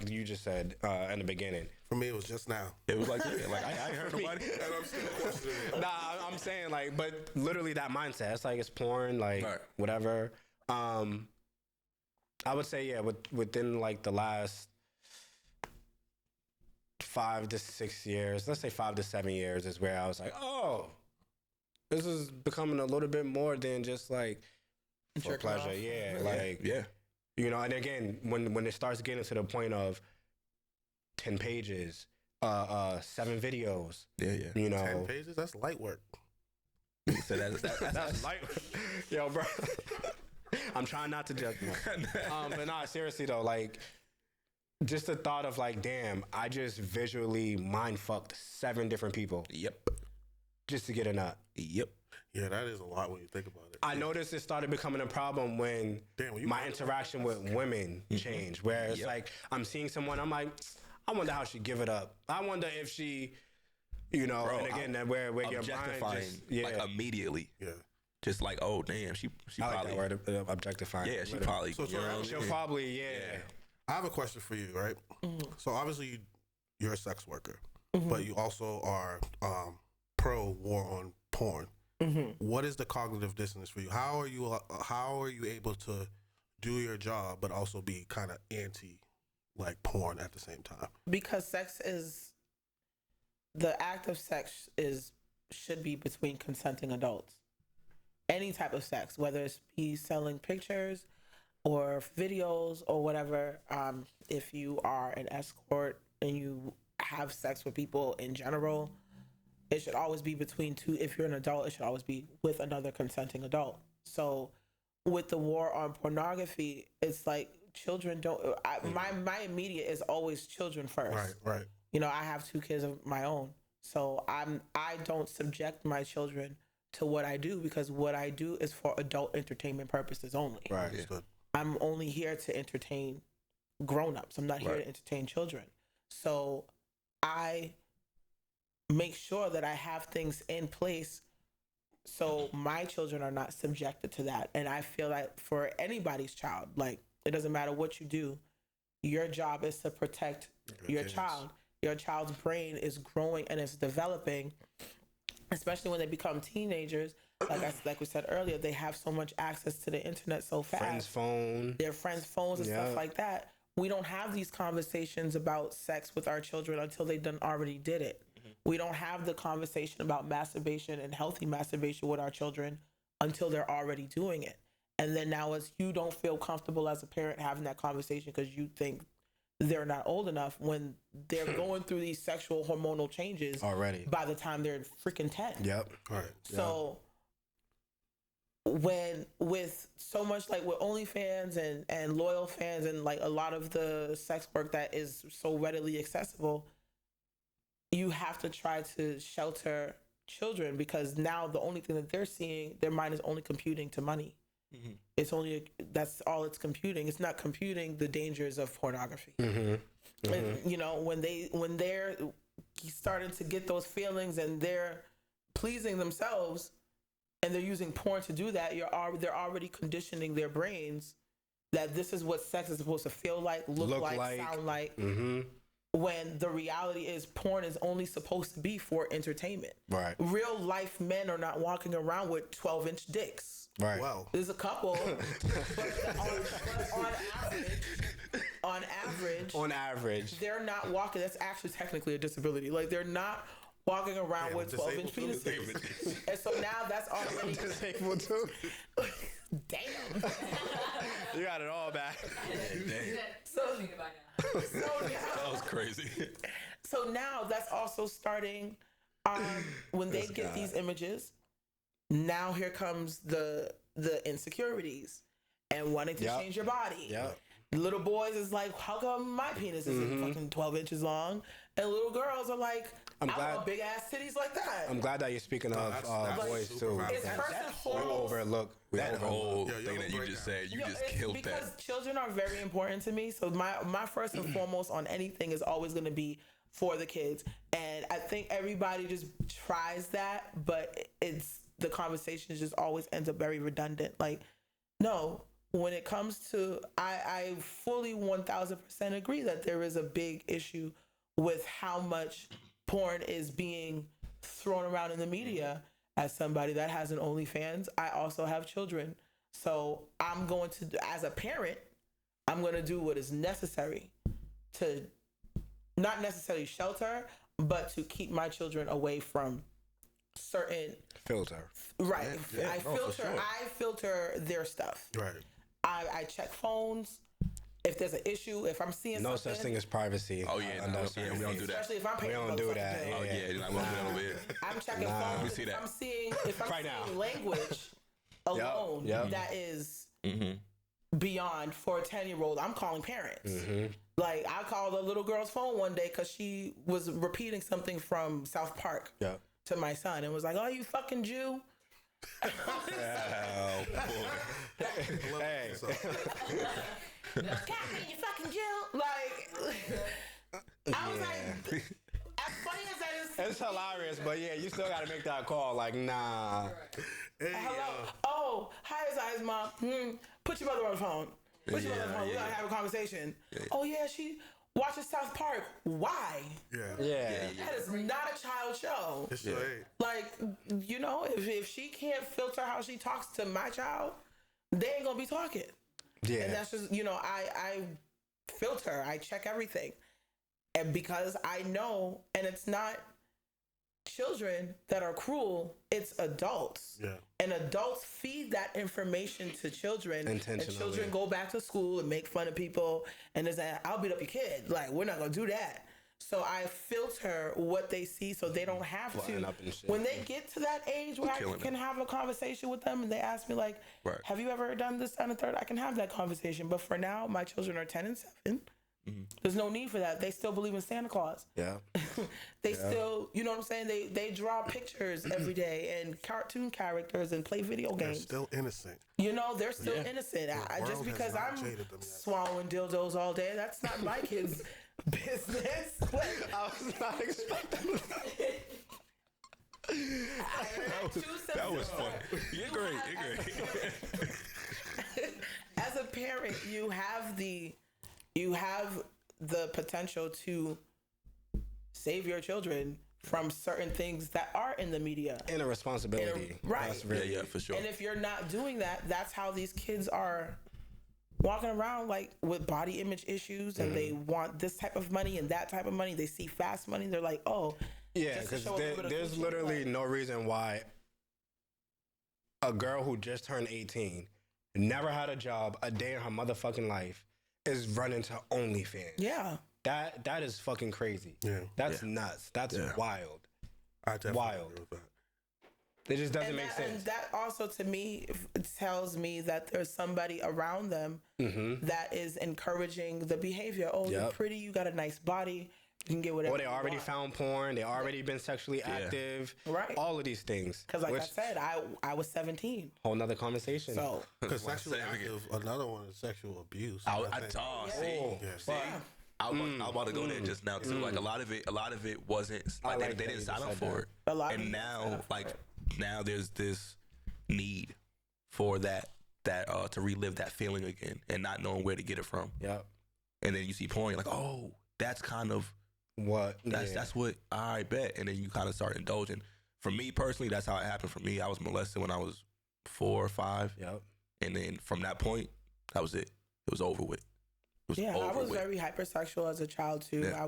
B: you just said in the beginning.
A: for me, it was just now.
F: It was like, yeah, like I ain't heard nobody.
A: And I'm still questioning it.
B: Nah, I'm saying like, but literally that mindset. It's like it's porn, like
F: Right.
B: whatever. I would say yeah, within like the last 5 to 6 years, let's say 5 to 7 years, is where I was like, oh, this is becoming a little bit more than just like for
C: Jerking
B: pleasure.
C: off.
B: Yeah, like
F: Yeah.
B: you know. And again, when it starts getting to the point of 10 pages, 7 videos,
F: Yeah.
B: you
A: 10
B: know,
A: pages? That's light work.
F: So that's
B: like, yo, bro. I'm trying not to judge you. But nah, seriously though, like, just the thought of like, damn, I just visually mind fucked 7 different people
F: Yep.
B: just to get a nut.
F: Yep.
A: Yeah, that is a lot when you think about it.
B: I noticed it started becoming a problem when
A: Damn, when you
B: my
A: mind fuck,
B: interaction with women changed. Where it's
F: Yep.
B: like, I'm seeing someone, I'm like, I wonder how she give it up. I wonder if she, you know,
F: Bro,
B: and again, that where your mind
F: Objectifying
B: just,
F: like immediately.
A: Yeah.
F: Just like, oh damn, she
B: I like
F: probably
B: that word, objectifying.
F: yeah, she probably
A: So,
F: you know what I
B: She'll
F: mean?
B: probably, yeah.
A: I have a question for you, right? So obviously you're a sex worker, but you also are pro war on porn. What is the cognitive dissonance for you? How are you able to do your job but also be kind of anti like porn at the same time?
C: Because the act of sex should be between consenting adults. Any type of sex, whether it's be selling pictures or videos or whatever. If you are an escort and you have sex with people in general, it should always be between two. If you're an adult, it should always be with another consenting adult. So with the war on pornography, it's like children don't. My immediate is always children first.
A: Right.
C: You know, I have 2 kids of my own, so I don't subject my children to what I do, because what I do is for adult entertainment purposes only.
B: Right.
A: Understood.
C: I'm only here to entertain grown-ups. I'm not here to entertain children. So I make sure that I have things in place so my children are not subjected to that. And I feel like for anybody's child, like, it doesn't matter what you do, your job is to protect your child. Your child's brain is growing and it's developing, especially when they become teenagers. Like we said earlier, they have so much access to the internet so fast.
B: Friends' phone.
C: Their friends' phones and stuff like that. We don't have these conversations about sex with our children until they done already did it. We don't have the conversation about masturbation and healthy masturbation with our children until they're already doing it. And then now, as you don't feel comfortable as a parent having that conversation because you think they're not old enough, when they're going through these sexual hormonal changes
B: Already.
C: by the time they're freaking 10.
B: Yep.
A: All right.
C: So when with so much like with OnlyFans and loyal fans and like a lot of the sex work that is so readily accessible, you have to try to shelter children, because now the only thing that they're seeing, their mind is only computing to money. It's only, that's all it's computing. It's not computing the dangers of pornography. And, you know, when they're starting to get those feelings and they're pleasing themselves and they're using porn to do that, they're already conditioning their brains that this is what sex is supposed to feel like, look like, sound like. When the reality is porn is only supposed to be for entertainment. Right. Real life men are not walking around with 12-inch dicks.
B: Right.
A: Well,
C: There's a couple, but on average,
B: On average.
C: they're not walking. That's actually technically a disability. Like, they're not walking around
A: Damn,
C: with 12-inch
A: disabled too.
C: penises. And so now that's already
B: Disabled too.
C: damn.
B: You got it all back.
C: So,
E: Thinking about now.
C: so now,
F: That was crazy.
C: so now that's also starting when they get these images. Now here comes the insecurities and wanting to change your body.
B: Yep.
C: Little boys is like, how come my penis isn't fucking 12 inches long? And little girls are like, I want big ass titties like that.
B: I'm glad that you're speaking of
A: that's
B: boys
A: super
B: too.
A: valid.
C: It's first and
B: We
C: foremost.
B: overlook
F: That whole
A: Yeah,
F: thing
A: you're
F: that you
A: right
F: just
A: now.
F: said, you just
C: It's
F: killed
C: because
F: that.
C: children are very important to me. So my first and foremost on anything is always going to be for the kids. And I think everybody just tries that, but it's the conversation just always ends up very redundant. Like, no, when it comes to, I fully 1000% agree that there is a big issue with how much porn is being thrown around in the media. As somebody that has an OnlyFans, I also have children. So I'm going to, as a parent, I'm going to do what is necessary to not necessarily shelter, but to keep my children away from certain,
B: filter.
C: right.
A: Yeah,
C: I
A: no, for
C: filter,
A: sure.
C: I filter their stuff.
A: Right.
C: I check phones. If there's an issue, if I'm seeing
B: No
C: something,
B: such thing as privacy.
F: Oh, yeah,
B: under
F: no,
B: certain
F: we don't
B: things.
F: do that.
C: especially if I'm paying
B: We don't
C: for
B: do
C: the
B: that.
C: fucking bill.
F: Oh, yeah, you're not going to do that over here.
C: I'm checking phones.
F: We see
C: If
F: that.
C: I'm seeing,
B: Right now.
C: language alone
B: yep.
C: that is
F: Mm-hmm.
C: beyond for a 10-year-old, I'm calling parents.
B: Mm-hmm.
C: Like, I called a little girl's phone one day because she was repeating something from South Park
B: Yeah.
C: to my son and was like, "Oh, you fucking Jew."
F: Oh, boy.
B: Hey.
C: Catherine, you fucking Jew. Like, I was like, as funny as that is,
B: It's hilarious, but yeah, you still got to make that call. Like, nah.
A: Hey,
C: hello. Oh, hi, Isaiah's mom. Put your mother on the phone. Put your mother on the phone. We gotta have a conversation. Oh yeah, she watches South Park. Why?
B: Yeah.
C: That is not a child show.
A: It's sure ain't.
C: Like, you know, if she can't filter how she talks to my child, they ain't gonna be talking.
B: Yeah.
C: And that's just, you know, I filter, I check everything. And because I know, and it's not children that are cruel, it's adults.
A: Yeah.
C: And adults feed that information to children. And
B: Intentionally.
C: children go back to school and make fun of people. And it's like, I'll beat up your kid. Like, we're not gonna do that. So I filter what they see so they don't have
B: Flying
C: to.
B: up and shit.
C: When they get to that age where I
F: killing
C: can have a conversation with them and they ask me like,
F: Right.
C: have you ever done this, that, and the third? I can have that conversation. But for now, my children are 10 and 7. There's no need for that. They still believe in Santa Claus.
B: Yeah.
C: They still, you know what I'm saying? They draw pictures every day and cartoon characters and play video
A: They're
C: games.
A: still innocent.
C: You know, they're still innocent. I
A: world
C: just
A: has
C: because
A: not
C: I'm
A: jaded them yet.
C: swallowing dildos all day, that's not my kids' business.
B: I was not expecting
F: That was fun. You're great. You're great.
C: As a parent, you have the potential to save your children from certain things that are in the media.
B: And a responsibility.
C: Right.
B: That's really,
F: Yeah, for sure.
C: And if you're not doing that, that's how these kids are walking around like with body image issues and they want this type of money and that type of money. They see fast money. They're like, oh,
B: Yeah,
C: just to
B: because
C: show a little bit of
B: there's
C: coochie,
B: literally
C: like-
B: no reason why a girl who just turned 18, never had a job a day in her motherfucking life, is running to OnlyFans.
C: yeah.
B: That is fucking crazy.
A: Yeah.
B: That's nuts. That's
A: Yeah.
B: wild.
A: I definitely
B: Wild.
A: agree with that.
B: It just doesn't
C: And
B: make
C: that,
B: sense.
C: and that also to me tells me that there's somebody around them that is encouraging the behavior. Oh, you're
B: Yep.
C: pretty. You got a nice body. You can get whatever.
B: Or they already found porn. They already been sexually active.
C: Right.
B: All of these things.
C: Because like
B: Which,
C: I said, I was 17.
B: whole nother conversation.
C: So
A: Because
F: Why
A: sexually
F: say it again?
A: active, another one is sexual abuse.
F: I
A: think.
F: see.
B: Oh,
A: Yeah,
F: See, I'm about to go there just now too. Like a lot of it wasn't
B: I
F: like
B: like
F: they
B: that
F: didn't
B: you
F: sign up
B: said
F: for
B: that.
F: it.
C: A lot of
F: And
C: people sign
F: now
C: up for
F: like now there's this need for that to relive that feeling again and not knowing where to get it from.
B: Yep.
F: And then you see porn, you're like, oh, that's kind of
B: What?
F: that's what I bet. And then you kind of start indulging. For me personally, that's how it happened for me. I was molested when I was 4 or 5.
B: Yep.
F: And then from that point, that was it. It was over with. It was
C: yeah,
F: over
C: I was
F: with.
C: very hypersexual as a child too.
F: Yeah.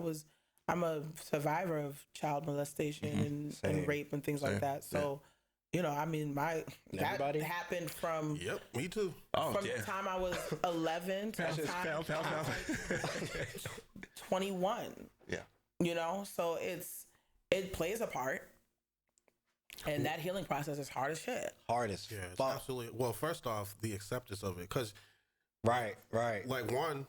C: I'm a survivor of child molestation and rape and things like that. So, you know, I mean, that happened from
A: Yep, me too.
C: from the time I was 11 to the time I was like 21.
F: Yeah.
C: You know, so it plays a part. And that healing process is hard as shit.
B: Hard as
A: Yeah, it's
B: fuck.
A: absolutely. Well, first off, the acceptance of it, because
B: Right.
A: like when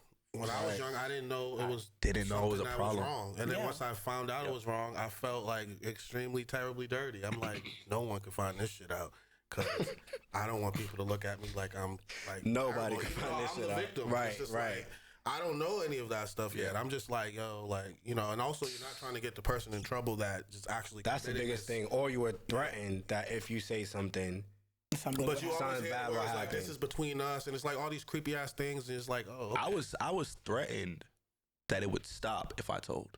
A: I was young, I didn't know it was
F: Didn't know it was a
A: something that
F: problem.
A: wrong, and then
C: Yeah.
A: once I found out it was wrong, I felt like extremely terribly dirty. I'm like, no one can find this shit out. Cause I don't want people to look at me like I'm like
B: Nobody
A: paranoid.
B: can
A: You know,
B: find this
A: I'm
B: shit
A: the
B: out.
A: victim.
B: Right,
A: It's just
B: right.
A: like, I don't know any of that stuff yet. I'm just like, yo, like, you know, and also you're not trying to get the person in trouble that just actually.
B: That's the
A: committed
B: biggest
A: this.
B: thing. Or you were threatened that if you say something,
C: Something
A: But you always
B: Something
A: hear
B: bad
A: words
B: will
A: like
B: happen.
A: this is between us, and it's like all these creepy ass things, and it's like, oh, okay.
F: I was threatened that it would stop if I told.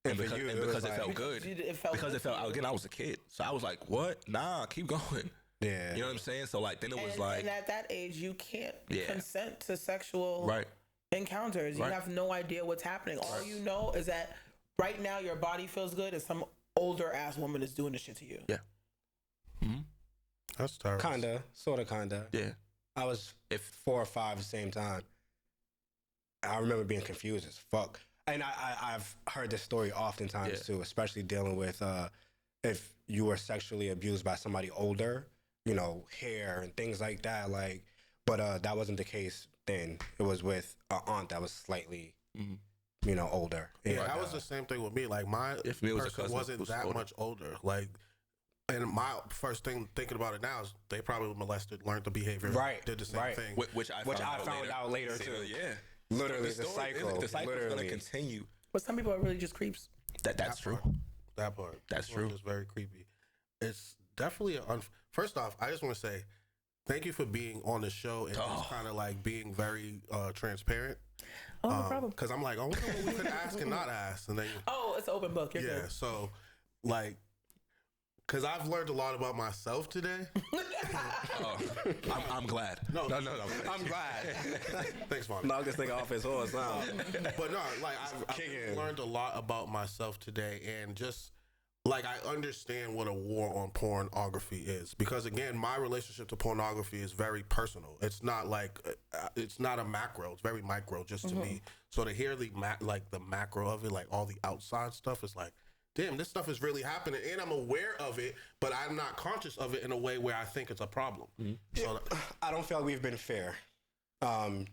F: And
B: for
F: because,
B: you,
F: and
B: it was
F: because it
B: like-
F: felt good.
C: It felt
F: Because
C: good
F: it felt,
C: to you.
F: again, I was a kid. So I was like, what? Nah, keep going.
B: yeah.
F: You know what I'm saying? So like, then it was
C: and,
F: like,
C: and at that age, you can't
F: Yeah.
C: consent to sexual
F: right.
C: encounters. You
F: Right.
C: have no idea what's happening. All you know is that right now your body feels good and some older ass woman is doing this shit to you.
F: Yeah.
A: That's terrible.
B: Kinda, sorta, kinda.
F: Yeah.
B: I was 4 or 5 at the same time. I remember being confused as fuck. And I've heard this story oftentimes too, especially dealing with if you were sexually abused by somebody older, you know, hair and things like that. Like, but that wasn't the case then. It was with an aunt that was slightly, you know, older.
A: Yeah,
B: And,
A: that was the same thing with me. Like my
F: If me, it was a
A: person
F: cousin
A: wasn't
F: who's
A: that
F: older.
A: much older. Like, and my first thing thinking about it now is they probably molested, learned the behavior,
B: Right,
A: did the same
B: right.
A: thing.
F: Which I found out later
B: too.
F: Yeah.
B: Literally, the
F: story-
B: cycle.
F: The cycle is
B: literally.
F: going to continue.
C: But some people are really just creeps.
F: That's true.
A: That part.
F: That's
A: That part
F: true.
A: is very creepy. It's definitely first off, I just want to say thank you for being on the show and just kind of like being very transparent.
C: Oh, no problem.
A: Because I'm like, oh, what we could ask and not ask, and then
C: Oh, it's an open book. You're
A: yeah.
C: good.
A: So like, because I've learned a lot about myself today.
F: Oh, I'm glad.
A: No.
F: No.
B: I'm glad.
A: Thanks, Vaughn.
B: Knock this nigga off his horse now.
A: But no, like I've
B: Kicking.
A: learned a lot about myself today, and just like I understand what a war on pornography is, because again, my relationship to pornography is very personal. It's not like it's not a macro. It's very micro, just to me. So to hear the the macro of it, like all the outside stuff, is like, damn, this stuff is really happening, and I'm aware of it, but I'm not conscious of it in a way where I think it's a problem. So
B: I don't feel like we've been fair. I'm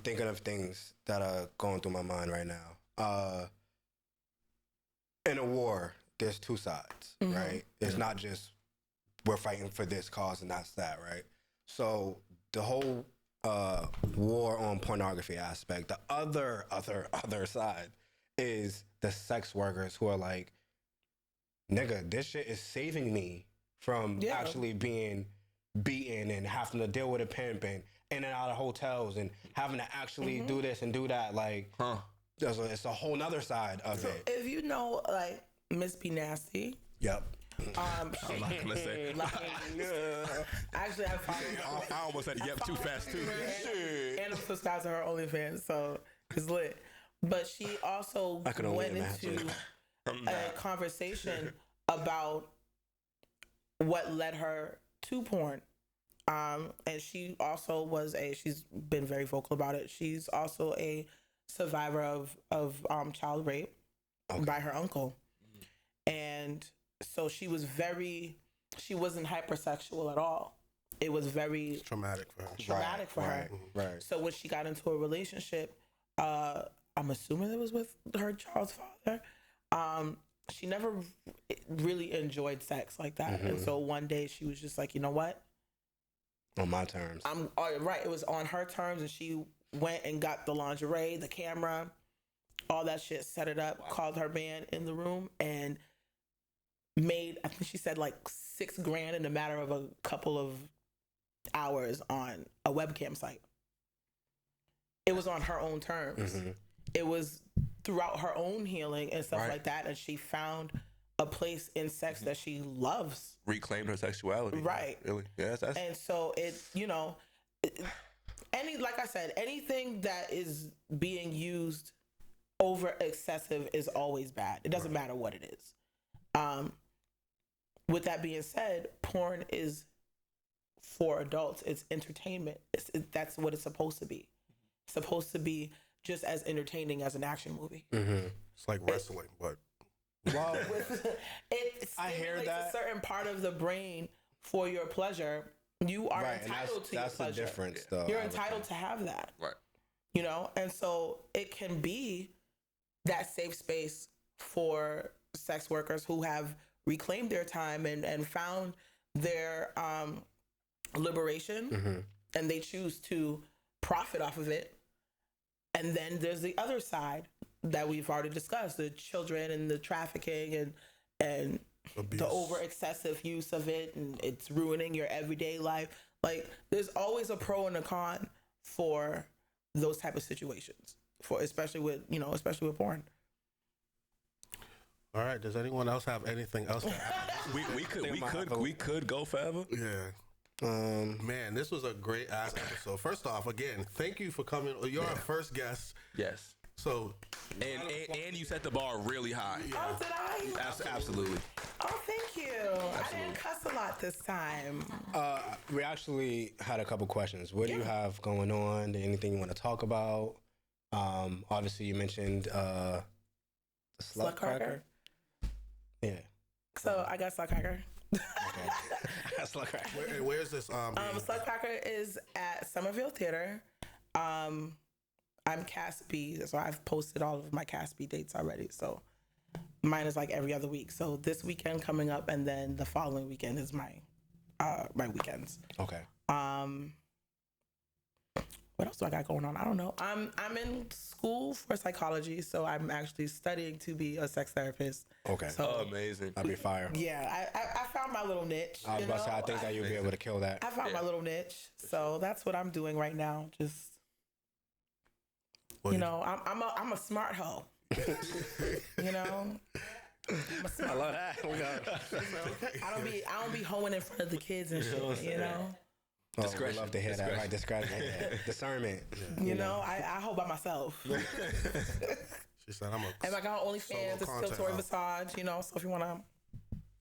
B: thinking of things that are going through my mind right now. In a war, there's two sides, right? It's not just we're fighting for this cause and that's that, right? So the whole war on pornography aspect, the other side is the sex workers who are like, nigga, this shit is saving me from actually being beaten and having to deal with a pimp and in and out of hotels and having to actually do this and do that. Like, it's a whole nother side of it.
C: If you know, like, Miss Be Nasty,
B: Yep.
F: I'm not going to say.
C: actually, I found
F: I almost said yep too fast, too.
C: and I'm subscribed to her OnlyFans, so it's lit. But she also
B: I could only
C: went
B: imagine.
C: into a conversation about what led her to porn. And she also she's been very vocal about it. She's also a survivor of child rape by her uncle. And so she wasn't hypersexual at all. It was very
A: traumatic for her.
C: traumatic for her.
B: Right.
C: So when she got into a relationship, I'm assuming it was with her child's father. She never really enjoyed sex like that. And so one day she was just like, you know what?
B: On my terms.
C: Right. It was on her terms, and she went and got the lingerie, the camera, all that shit, set it up, called her man in the room, and made, I think she said like $6,000 in a matter of a couple of hours on a webcam site. It was on her own terms. It was throughout her own healing and stuff like that, and she found a place in sex that she loves.
F: Reclaimed her sexuality.
C: Right.
F: Really? Yeah, that's
C: And so it, like I said, anything that is being used over excessive is always bad. It doesn't matter what it is. With that being said, porn is for adults. It's entertainment. That's what it's supposed to be. It's supposed to be just as entertaining as an action movie.
A: It's like wrestling, but
B: Well,
C: It
B: I hear
C: stimulates
B: that.
C: a certain part of the brain for your pleasure. You are
B: right, and
C: entitled to your
B: that's the
C: pleasure.
B: difference, though.
C: You're
B: I would
C: entitled
B: think.
C: to have that.
F: Right.
C: You know, and so it can be that safe space for sex workers who have reclaimed their time and found their liberation, and they choose to profit off of it. And then there's the other side that we've already discussed, the children and the trafficking and
A: abuse.
C: the over excessive use of it, and it's ruining your everyday life. Like, there's always a pro and a con for those type of situations, for especially with porn.
A: All right. Does anyone else have anything else to add?
F: We could go forever.
A: Yeah. Man, this was a great ass episode. First off, again, thank you for coming. You're our first guest.
F: Yes.
A: So,
F: And you set the bar really high.
C: Oh, did I?
F: Absolutely.
C: Oh, thank you. I didn't cuss a lot this time.
B: We actually had a couple questions. What do you have going on? Anything you want to talk about? Obviously, you mentioned the slut cracker. Yeah.
C: So I got Slutcracker.
B: Okay. Slut cracker.
A: where's this?
C: Slutcracker is at Somerville Theater. I'm Cast B, so I've posted all of my Cast B dates already. So mine is like every other week. So this weekend coming up, and then the following weekend is my weekends.
B: Okay.
C: What else do I got going on? I don't know. I'm in school for psychology, so I'm actually studying to be a sex therapist.
B: Okay.
C: So
F: Amazing.
B: That'd be fire.
C: yeah, I found my little niche.
B: I was about to say, I think that you'll be able to kill that.
C: I found my little niche, so that's what I'm doing right now. Just I'm a smart hoe. You know,
B: I love that.
C: I don't be hoeing in front of the kids and shit. You know,
B: Oh, we love to hear that. Right, discretion. Yeah. Discernment.
C: you know, I hoe by myself.
A: She said, "I'm a."
C: And I got OnlyFans. It's still
A: content
C: Tori
A: hoe.
C: Visage. You know, so if you wanna,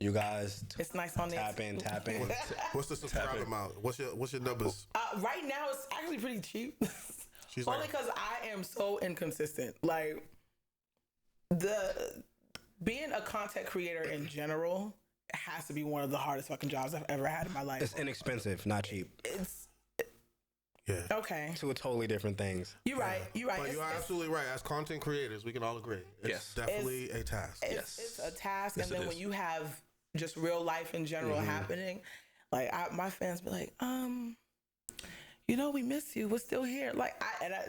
B: You guys
C: it's nice on there.
B: tap in.
A: What's the subscribe amount? What's your numbers?
C: Right now, it's actually pretty cheap.
A: She's
C: Only
A: like,
C: because I am so inconsistent. Like, being a content creator in general has to be one of the hardest fucking jobs I've ever had in my life.
B: It's inexpensive, not cheap.
C: It's
A: yeah.
C: okay.
B: Two totally different things.
C: You're right. You're right.
A: But you are absolutely right. As content creators, we can all agree. It's
F: Yes.
A: definitely a task.
C: It's a task,
F: Yes,
C: and then
F: it
C: when
F: is.
C: you have just real life in general happening, like my fans be like, you know, we miss you. We're still here. Like,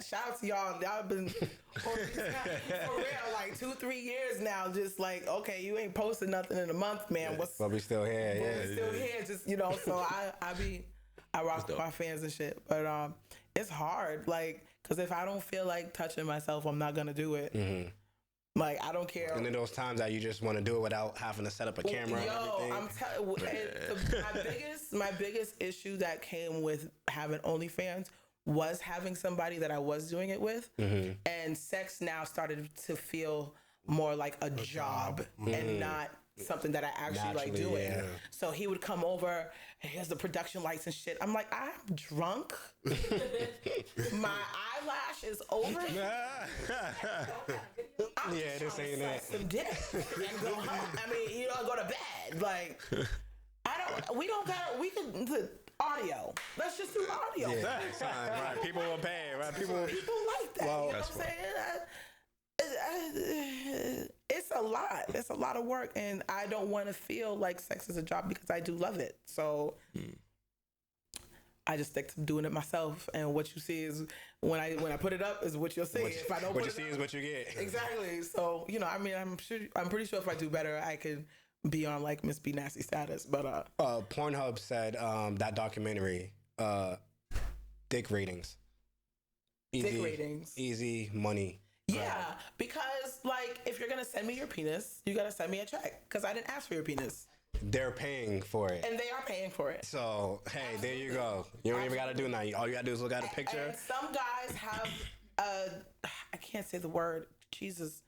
C: shout out to y'all. Y'all been for real, like 2-3 years now. Just like, okay, you ain't posted nothing in a month, man.
B: But we still here.
C: We're still here. Just so I rock with my fans and shit. But it's hard, like, because if I don't feel like touching myself, I'm not gonna do it. Like, I don't care.
B: And then those times that you just want to do it without having to set up a camera and everything.
C: I'm my biggest issue that came with having OnlyFans was having somebody that I was doing it with, and sex now started to feel more like a job and not something that I actually like
B: Naturally,
C: doing.
B: yeah.
C: So he would come over, and he has the production lights and shit. I'm like, I'm drunk. My eyelash is over. I'm
B: Yeah, this
C: trying to
B: ain't
C: suck
B: it.
C: some dick and go home. I mean, you know, go to bed. Like, we can the audio. Let's just do audio.
B: Yeah, right. People will pay, right? People
C: Like that.
B: Well,
C: you know what I'm saying? It's a lot. It's a lot of work, and I don't want to feel like sex is a job because I do love it. So I just stick to doing it myself, and what you see is when I put it up is what you'll see. If I don't
B: what
C: put
B: you
C: it
B: see
C: up,
B: is what you get.
C: exactly. So I mean, I'm pretty sure if I do better, I could be on like Miss B Nasty status. But
B: Pornhub said that documentary, dick ratings.
C: Dick ratings.
B: Easy money.
C: yeah, because like if you're gonna send me your penis, you gotta send me a check because I didn't ask for your penis,
B: They're paying for it.
C: and they are paying for it.
B: So, hey, there you go. You don't even got to do nothing. All you got to do is look at a picture.
C: And some guys have I can't say the word, Jesus,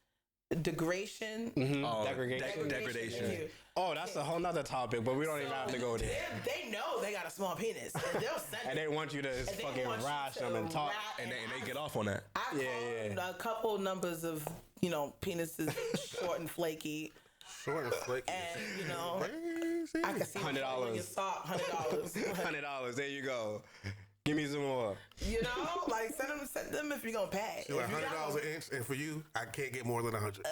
C: degradation.
F: Oh,
B: Degradation.
F: degradation.
B: Oh, that's a whole nother topic, but we don't even have to go there.
C: They know they got a small penis, and they'll send
B: And they want you to
C: they
B: fucking
C: want you
B: rash
C: to
B: them and talk.
C: rat
F: And they get off on that.
C: I called a couple numbers of, penises short and flaky.
A: Short and flaky.
C: And,
A: Crazy.
C: I can see
B: $100.
C: when you saw $100.
B: $100. There you go. Give me some more.
C: Like send them if you're gonna pay.
A: You're like
C: If you're not
A: $100 an inch, and for you, I can't get more than 100.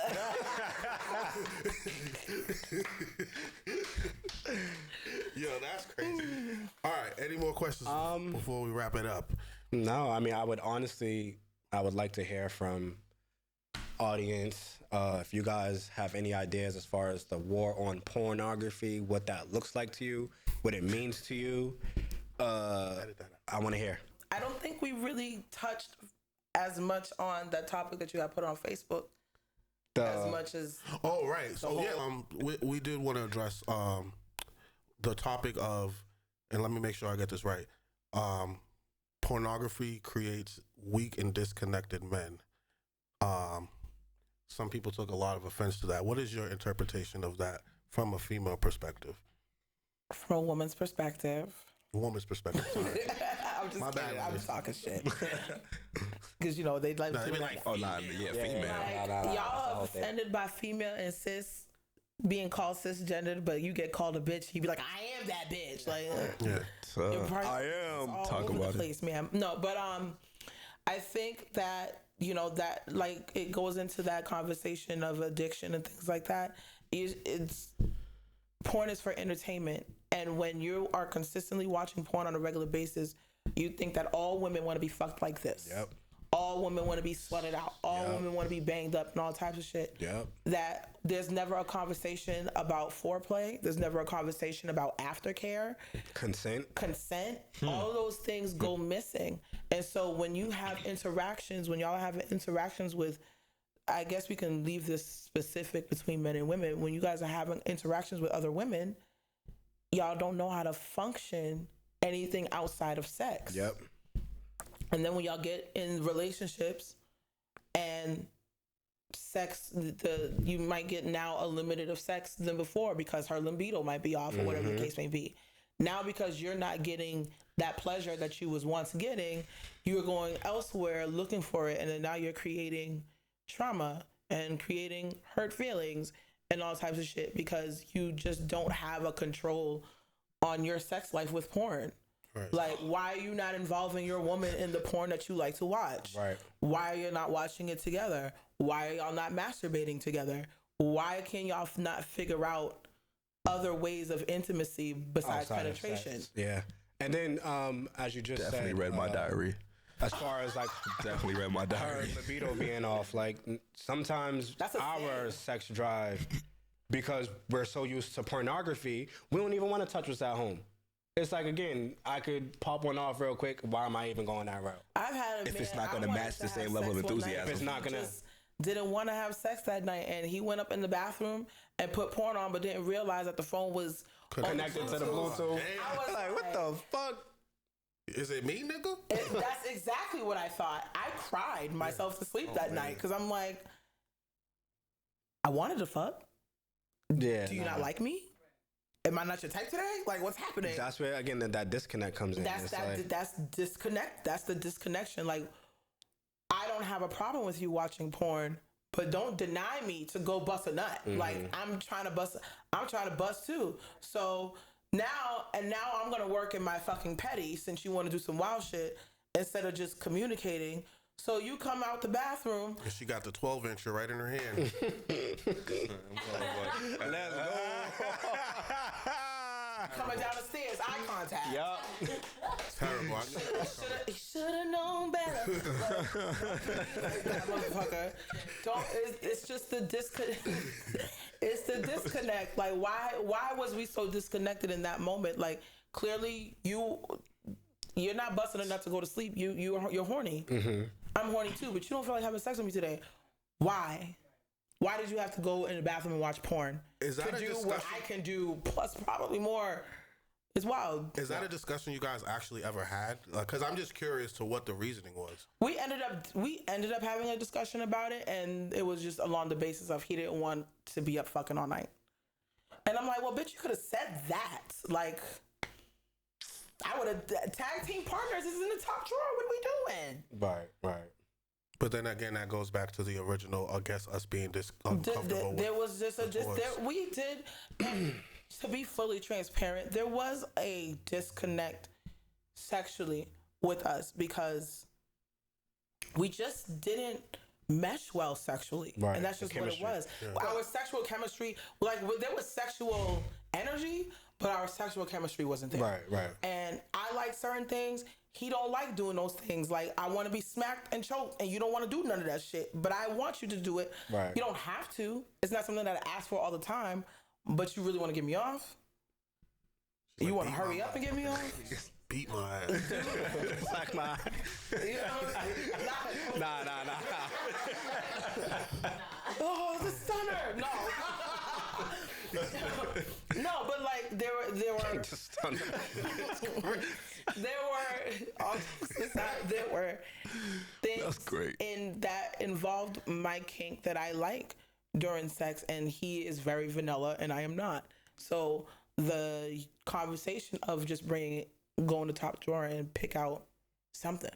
A: Yo, that's crazy. All right, any more questions before we wrap it up?
B: No, I mean, I would like to hear from audience. If you guys have any ideas as far as the war on pornography, what that looks like to you, what it means to you, I want to hear.
C: I don't think we really touched as much on that topic that you had put on Facebook as much as.
A: Oh, right. So we did want to address the topic of, and let me make sure I get this right. Pornography creates weak and disconnected men. Some people took a lot of offense to that. What is your interpretation of that from a female perspective?
C: From a woman's perspective.
A: Woman's perspective. Sorry.
C: I'm just
A: My bad,
C: kidding. I'm
A: ladies.
C: talking shit. Because, they like
A: Nah,
C: to
A: they be
C: be
A: like,
F: Oh, nah, yeah, female.
C: y'all are offended by female and cis being called cisgendered, but you get called a bitch. You be like, I am that bitch. Like,
A: yeah.
C: your price
F: I
C: is
F: am.
C: all
F: Talk
C: over
F: about
C: the
F: it.
C: place, ma'am. No, but I think that that like it goes into that conversation of addiction and things like that. It's porn is for entertainment, and when you are consistently watching porn on a regular basis, you think that all women want to be fucked like this.
B: Yep.
C: All women want to be slutted out. All women want to be banged up and all types of shit.
B: Yep.
C: That there's never a conversation about foreplay. There's never a conversation about aftercare. Consent. All of those things go missing. And so when you have interactions, when y'all have interactions with, I guess we can leave this specific between men and women. When you guys are having interactions with other women, y'all don't know how to function anything outside of sex.
B: Yep.
C: And then when y'all get in relationships and sex, you might get now a limited of sex than before because her libido might be off or whatever the case may be. Now because you're not getting that pleasure that you was once getting, you're going elsewhere looking for it, and then now you're creating trauma and creating hurt feelings and all types of shit because you just don't have a control on your sex life with porn. Right. Like, why are you not involving your woman in the porn that you like to watch?
B: Right.
C: Why are you not watching it together? Why are y'all not masturbating together? Why can y'all not figure out other ways of intimacy besides penetration?
B: Yeah. And then, as you just
F: Definitely
B: said,
F: read my diary.
B: As far as like
F: Definitely read my
B: her
F: diary.
B: libido being off, like sometimes
C: That's a
B: our
C: thing.
B: sex drive, because we're so used to pornography, we don't even want to touch what's at home. It's like, again, I could pop one off real quick. Why am I even going that route?
C: I've had a
F: If
C: man,
F: it's not gonna
C: I wanted
F: match
C: to
F: the
C: have
F: same level of
C: sex one night,
F: enthusiasm.
C: but
B: If it's not
C: he
B: gonna-
C: just didn't want to have sex that night, and he went up in the bathroom and put porn on, but didn't realize that the phone was
B: Connected to the Bluetooth.
C: I was
B: Like, what the fuck?
A: Is it me, nigga?
C: That's exactly what I thought. I cried myself to sleep that night because I'm like, I wanted to fuck.
B: Yeah.
C: Do you not like me? Am I not your type today? Like, what's happening?
B: That's where, again, that disconnect comes in.
C: That's
B: It's
C: that.
B: like-
C: That's disconnect. That's the disconnection. Like, I don't have a problem with you watching porn, but don't deny me to go bust a nut. Like, I'm trying to bust too. So now I'm gonna work in my fucking petty since you want to do some wild shit instead of just communicating. So you come out the bathroom.
A: And she got the 12-incher right in her hand.
B: Let's go.
C: Coming down the stairs, eye contact.
B: Yup.
A: Terrible.
C: He should have known better. Like that motherfucker. It's just the disconnect. It's the disconnect. Like, why was we so disconnected in that moment? Like, clearly you're not busting a nut to go to sleep. You're horny. Mm-hmm. I'm horny too, but you don't feel like having sex with me today. Why? Why did you have to go in the bathroom and watch porn?
A: Is that
C: to
A: a
C: do
A: discussion?
C: what I can do, plus probably more It's wild.
A: Is that a discussion you guys actually ever had? Because I'm just curious to what the reasoning was.
C: We ended up having a discussion about it, and it was just along the basis of he didn't want to be up fucking all night. And I'm like, well, bitch, you could have said that. Like, I would have tag team partners is in the top drawer. What are we doing?
B: Right.
A: But then again, that goes back to the original, I guess, us being uncomfortable.
C: There was just we did. To be fully transparent, there was a disconnect sexually with us because we just didn't mesh well sexually,
B: right.
C: And that's just what it was. Yeah. Our sexual chemistry, like there was sexual energy, but our sexual chemistry wasn't there.
B: Right.
C: And I like certain things. He don't like doing those things. Like, I want to be smacked and choked, and you don't want to do none of that shit. But I want you to do it.
B: Right.
C: You don't have to. It's not something that I ask for all the time. But you really want to get me off?
A: She's
C: you
A: like,
C: want to hurry up and get me off?
A: Beat my ass.
B: Suck my.
C: You know what I'm saying?
B: Nah.
C: Oh, the stunner. No, but like there were there were things in that involved my kink that I like during sex, and he is very vanilla and I am not. So the conversation of just going to top drawer and pick out something,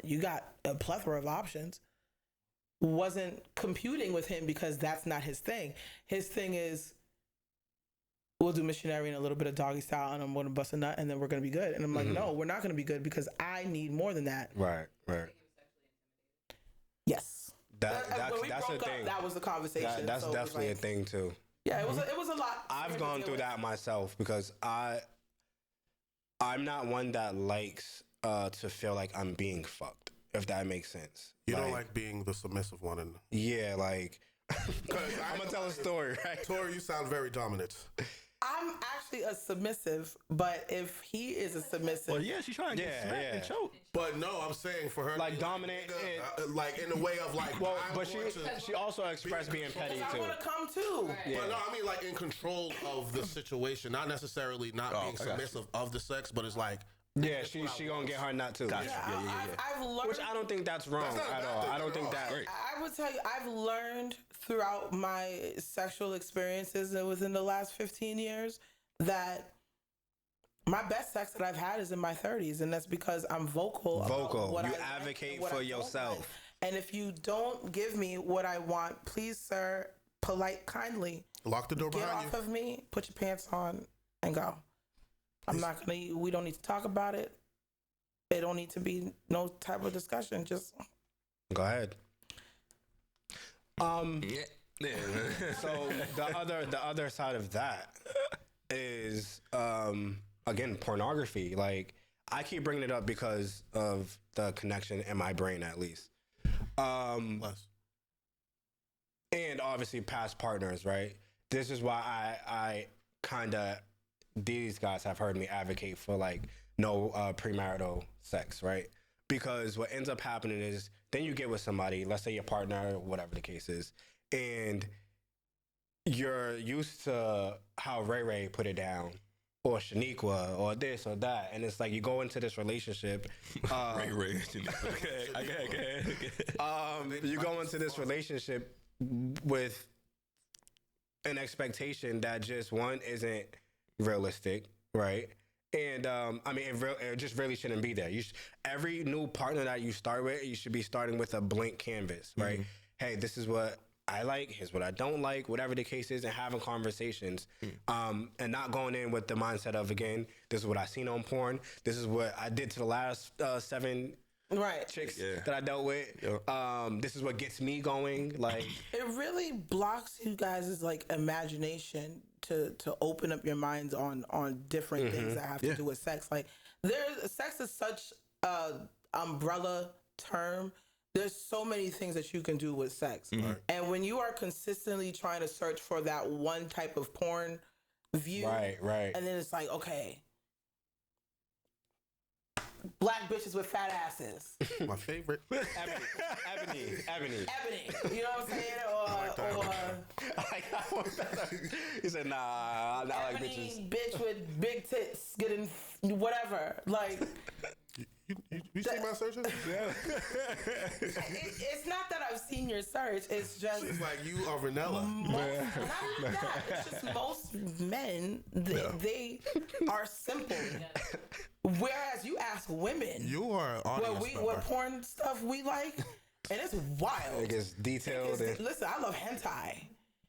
C: you got a plethora of options, wasn't computing with him because that's not his thing. His thing is, we'll do missionary and a little bit of doggy style, and I'm going to bust a nut, and then we're going to be good. And I'm like, no, we're not going to be good because I need more than that.
B: Right.
C: Yes.
B: That's a thing.
C: That was the conversation.
B: That's definitely a thing too.
C: Yeah, it was a lot.
B: I've gone through that myself because I'm not one that likes to feel like I'm being fucked, if that makes sense.
A: You don't like being the submissive one.
B: Yeah, like I'm gonna tell a story, right?
A: Tori, you sound very dominant.
C: I'm actually a submissive, but if he is a submissive,
F: well, yeah, she's trying to get smacked and choked.
A: But no, I'm saying for her,
B: like dominant,
A: like in the way of like.
B: Well, but she also expressed being petty too.
C: I want to come too.
E: Right.
A: Yeah. But no, I mean like in control of the situation, not necessarily not being submissive of the sex, but it's like.
B: Yeah, she gonna get her nut too.
F: Gotcha.
C: Yeah. I've learned,
B: which I don't think that's wrong at all. I don't think that.
C: I would tell you, I've learned throughout my sexual experiences within the last 15 years that my best sex that I've had is in my 30s, and that's because I'm vocal. About what
B: you
C: I
B: advocate
C: like,
B: for yourself.
C: Like. And if you don't give me what I want, please, sir, kindly
A: lock the door behind you.
C: Get off of me, put your pants on, and go. I'm not gonna. We don't need to talk about it. It don't need to be no type of discussion. Just
B: go ahead. So the other side of that is again pornography. Like I keep bringing it up because of the connection in my brain, at least. And obviously past partners, right? This is why I kind of. These guys have heard me advocate for like no premarital sex, right? Because what ends up happening is then you get with somebody, let's say your partner, whatever the case is, and you're used to how Ray Ray put it down, or Shaniqua, or this or that, and it's like you go into this relationship.
F: Ray Ray, okay.
B: You go into this relationship with an expectation that just one isn't realistic, right? And I mean, it just really shouldn't be there. Every new partner that you start with, you should be starting with a blank canvas, right? Hey, this is what I like, here's what I don't like, whatever the case is, and having conversations, and not going in with the mindset of, again, this is what I seen on porn, this is what I did to the last 7 chicks that I dealt with. This is what gets me going. Like
C: it really blocks you guys' like imagination to open up your minds on different things that have to do with sex. Like sex is such a umbrella term. There's so many things that you can do with sex. And when you are consistently trying to search for that one type of porn view,
B: right.
C: And then it's like, okay, black bitches with fat asses.
A: My favorite.
B: Ebony.
C: Ebony. You know what I'm saying? Or
B: He said, nah, I like
C: ebony
B: bitches.
C: bitch with big tits getting whatever. Like,
A: You see my searches? Yeah.
C: it's not that I've seen your search. It's just
A: It's like you are vanilla.
C: not even that. It's just most men, they are simple. Whereas you ask women,
A: You are an audience member.
C: what porn stuff we like, and it's wild.
B: It gets detailed.
C: Listen, I love hentai.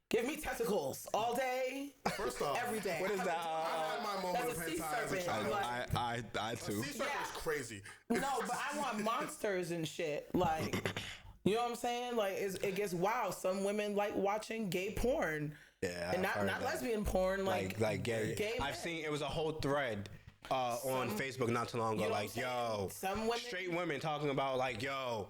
C: Give me testicles all day,
A: First off,
C: every day.
B: What is that?
A: I had my moment of
C: That's a sea
A: hentai as a
C: serpent.
A: child.
C: Like,
F: I too.
A: Sea serpent is crazy.
C: no, but I want monsters and shit. Like, you know what I'm saying? Like, it gets wild. Some women like watching gay porn.
B: Yeah,
C: and
B: I've heard
C: not
B: that.
C: lesbian porn. Like
B: gay. I've
C: men.
B: seen it was a whole thread on Facebook not too long ago.
C: You know
B: Like,
C: what I'm saying? Some women,
B: straight women talking about like, yo,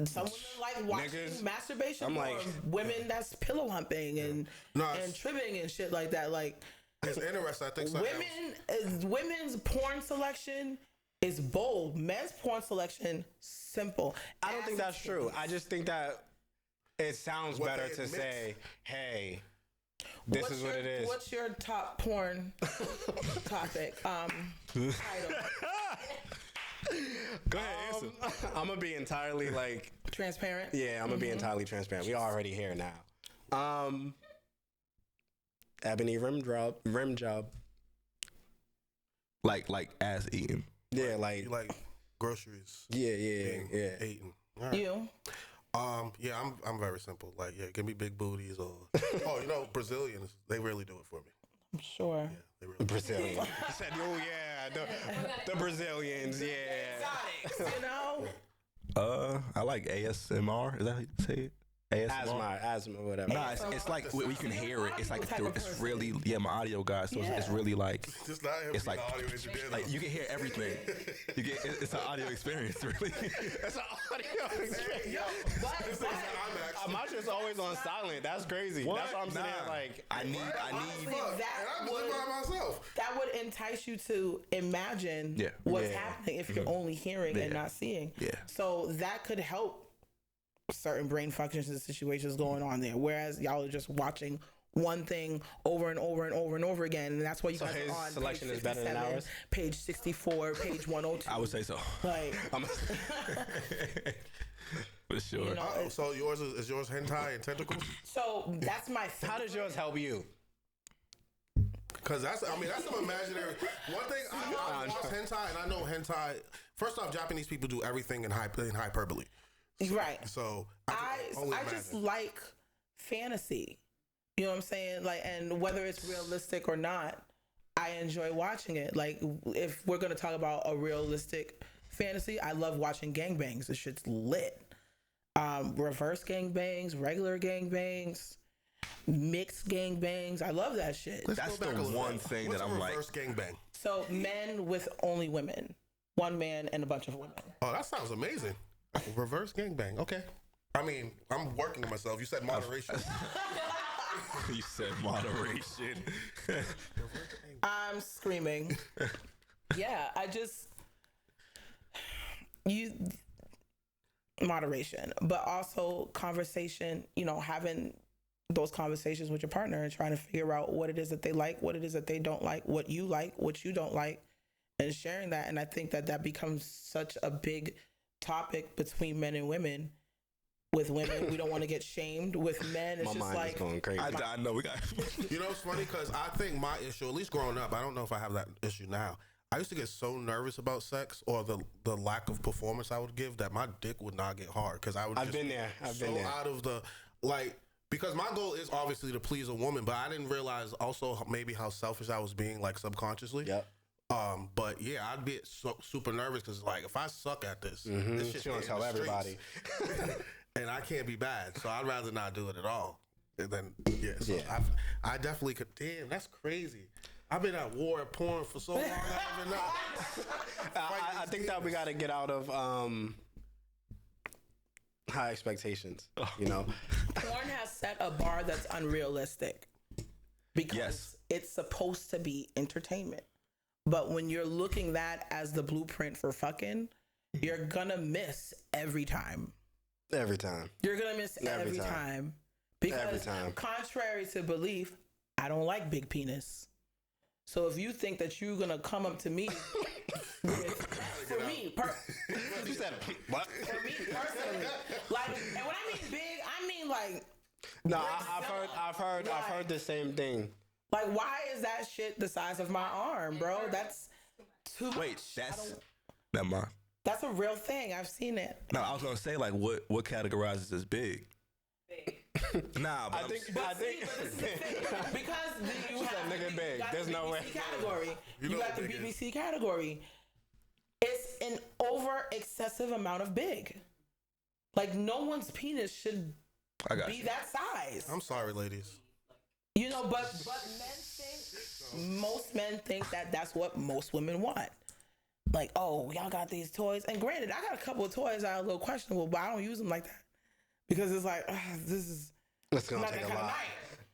C: some women like watching
B: niggas,
C: masturbation
B: I'm
C: porn.
B: like-
C: Women that's pillow humping and
A: it's-
C: trimming and shit like that. Like,
A: It's interesting. I think something
C: women's porn selection is bold. Men's porn selection simple.
B: I don't think that's true. I just think that it sounds
A: What
B: better
A: they
B: to
A: admit.
B: say, hey, this is what it is.
C: What's your top porn topic? Title.
F: Go ahead, answer.
B: I'm gonna be entirely like,
C: Transparent.
B: yeah, I'm gonna be entirely transparent. We already here now. Ebony rim job.
F: Like ass eating.
B: Yeah, like,
A: you like groceries
B: yeah.
A: eaten. All right.
C: You.
A: Yeah, I'm very simple. Like, yeah, give me big booties or Brazilians, they really do it for me.
C: I'm sure.
A: Yeah, they really
B: Brazilian. He said, oh yeah, the Brazilians, yeah.
C: Exotics, you know?
F: I like ASMR. Is that how you say it?
B: Asthma, whatever.
F: Nah, it's like we can hear it. It's like
C: Type of
F: it's
C: person.
F: really my audio guy. So it's
C: Yeah.
F: really like
A: Just not him
F: it's
A: being
F: like
A: an audio engineer.
F: like you can hear everything. You get it's an audio experience really.
B: That's an audio experience.
C: But
B: My shit's always on silent. That's crazy.
F: What?
B: That's what I'm saying.
F: Nah.
B: Like,
F: I need
C: honestly,
A: Fuck,
C: that
A: and I live by myself.
C: that would entice you to imagine
F: Yeah.
C: what's
B: Yeah.
C: happening if you're only hearing and not seeing.
F: Yeah.
C: So that could help certain brain functions and situations going on there. Whereas y'all are just watching one thing over and over and over and over again. And that's why you
B: So
C: guys
B: his
C: are on
B: selection
C: page
B: is better than
C: 57,
B: ours?
C: page 64, page 102.
F: I would say so.
C: Like,
F: For sure.
C: you know,
A: So yours is yours hentai and tentacles?
C: so that's my favorite.
B: how does yours help you?
A: Because that's some imaginary. One thing I watch hentai, and I know hentai. First off, Japanese people do everything in hyperbole.
C: Right.
A: So
C: I
A: can only
C: just
A: imagine.
C: like fantasy. You know what I'm saying? Like, and whether it's realistic or not, I enjoy watching it. Like, if we're gonna talk about a realistic fantasy, I love watching gangbangs. This shit's lit. Reverse gangbangs, regular gangbangs, mixed gangbangs. I love that shit.
F: That's the one thing
A: What's
F: that
A: a
F: I'm like.
A: reverse gangbang?
C: So men with only women, one man and a bunch of women.
A: Oh, that sounds amazing. Reverse gangbang. Okay. I mean, I'm working on myself. You said moderation.
F: You said moderation.
C: I'm screaming. Yeah, moderation, but also conversation, you know, having those conversations with your partner and trying to figure out what it is that they like, what it is that they don't like, what you don't like, and sharing that. And I think that becomes such a big topic between men and women. With women, we don't want to get shamed. With men, it's
B: My
C: just
B: mind
C: like
B: is going crazy.
F: I know we got.
A: You know, it's funny because I think my issue, at least growing up, I don't know if I have that issue now. I used to get so nervous about sex or the lack of performance I would give that my dick would not get hard because I would.
B: I've been there.
A: Out of the because my goal is obviously to please a woman, but I didn't realize also maybe how selfish I was being, like subconsciously.
B: Yep.
A: But yeah, I'd be super nervous because like if I suck at this, this shit's
B: She gonna
A: in
B: tell
A: the
B: everybody.
A: streets. And I can't be bad, so I'd rather not do it at all. And then so
B: Yeah.
A: I definitely could. Damn, that's crazy. I've been at war at porn for so long. I haven't
B: I think that we got to get out of high expectations. You know,
C: porn has set a bar that's unrealistic because
F: Yes.
C: it's supposed to be entertainment. But when you're looking that as the blueprint for fucking, you're gonna miss every time.
B: Every time.
C: You're gonna miss every time. Because contrary to belief, I don't like big penis. So if you think that you're gonna come up to me for me personally, like, and when I mean big, I mean like.
B: No, I've heard the same thing.
C: Like, why is that shit the size of my arm, bro? That's too much.
F: Wait, never mind.
C: That's a real thing. I've seen it.
F: No, I was gonna say like what categorizes as big? Nah, but
B: I think
C: because you have
B: nigga big. There's no way.
C: Category. You got the BBC category. It's an over excessive amount of big. Like, no one's penis should be that size.
A: I'm sorry, ladies.
C: You know, but most men think that that's what most women want. Like, oh, y'all got these toys. And granted, I got a couple of toys that are a little questionable, but I don't use them like that. Because it's like, this is
B: it's gonna
C: not
B: take
C: that
B: a
C: kind
B: lot.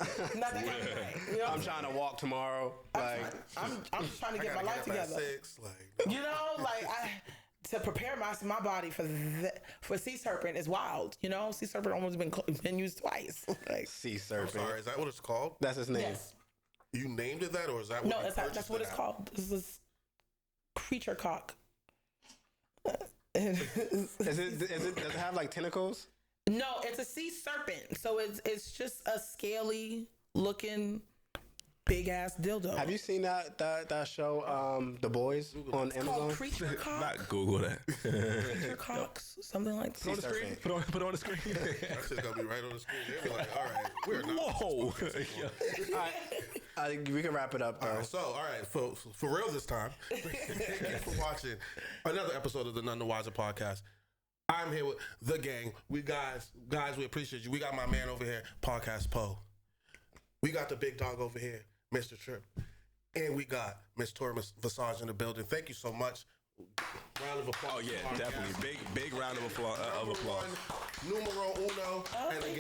C: of night. Not that kind of night. You know
B: I'm trying to walk tomorrow.
C: I'm just trying to get my life together.
A: 6, like,
C: You know, like to prepare my body for sea serpent is wild. You know, sea serpent almost been used twice. Like,
B: sea serpent.
A: I'm sorry, is that what it's called?
B: That's his name.
C: yes.
A: You named it that, or is that what
C: No,
A: you
C: that's what it's called. This is creature cock.
B: Does it have like tentacles?
C: No, it's a sea serpent. So it's just a scaly looking big ass dildo.
B: Have you seen that show, The Boys, on
C: It's
B: Amazon?
C: called creature cock.
F: not Google that.
C: Creature cocks, something like
B: Sea
C: that.
B: serpent.
F: Put it on the screen.
A: That shit's gonna be right on the screen. They'll be like, all right, we're not.
F: Whoa.
B: All right, we can wrap it up though.
A: All right, so, all right, for real this time, thank you for watching another episode of the Nun The Wizer podcast. I'm here with the gang. We guys, we appreciate you. We got my man over here, Podcast Poe. We got the big dog over here, Mr. Trip. And we got Miss Tori Visage in the building. Thank you so much. Round of applause.
F: Oh yeah, definitely. Big round of applause.
A: Numero uno. And again,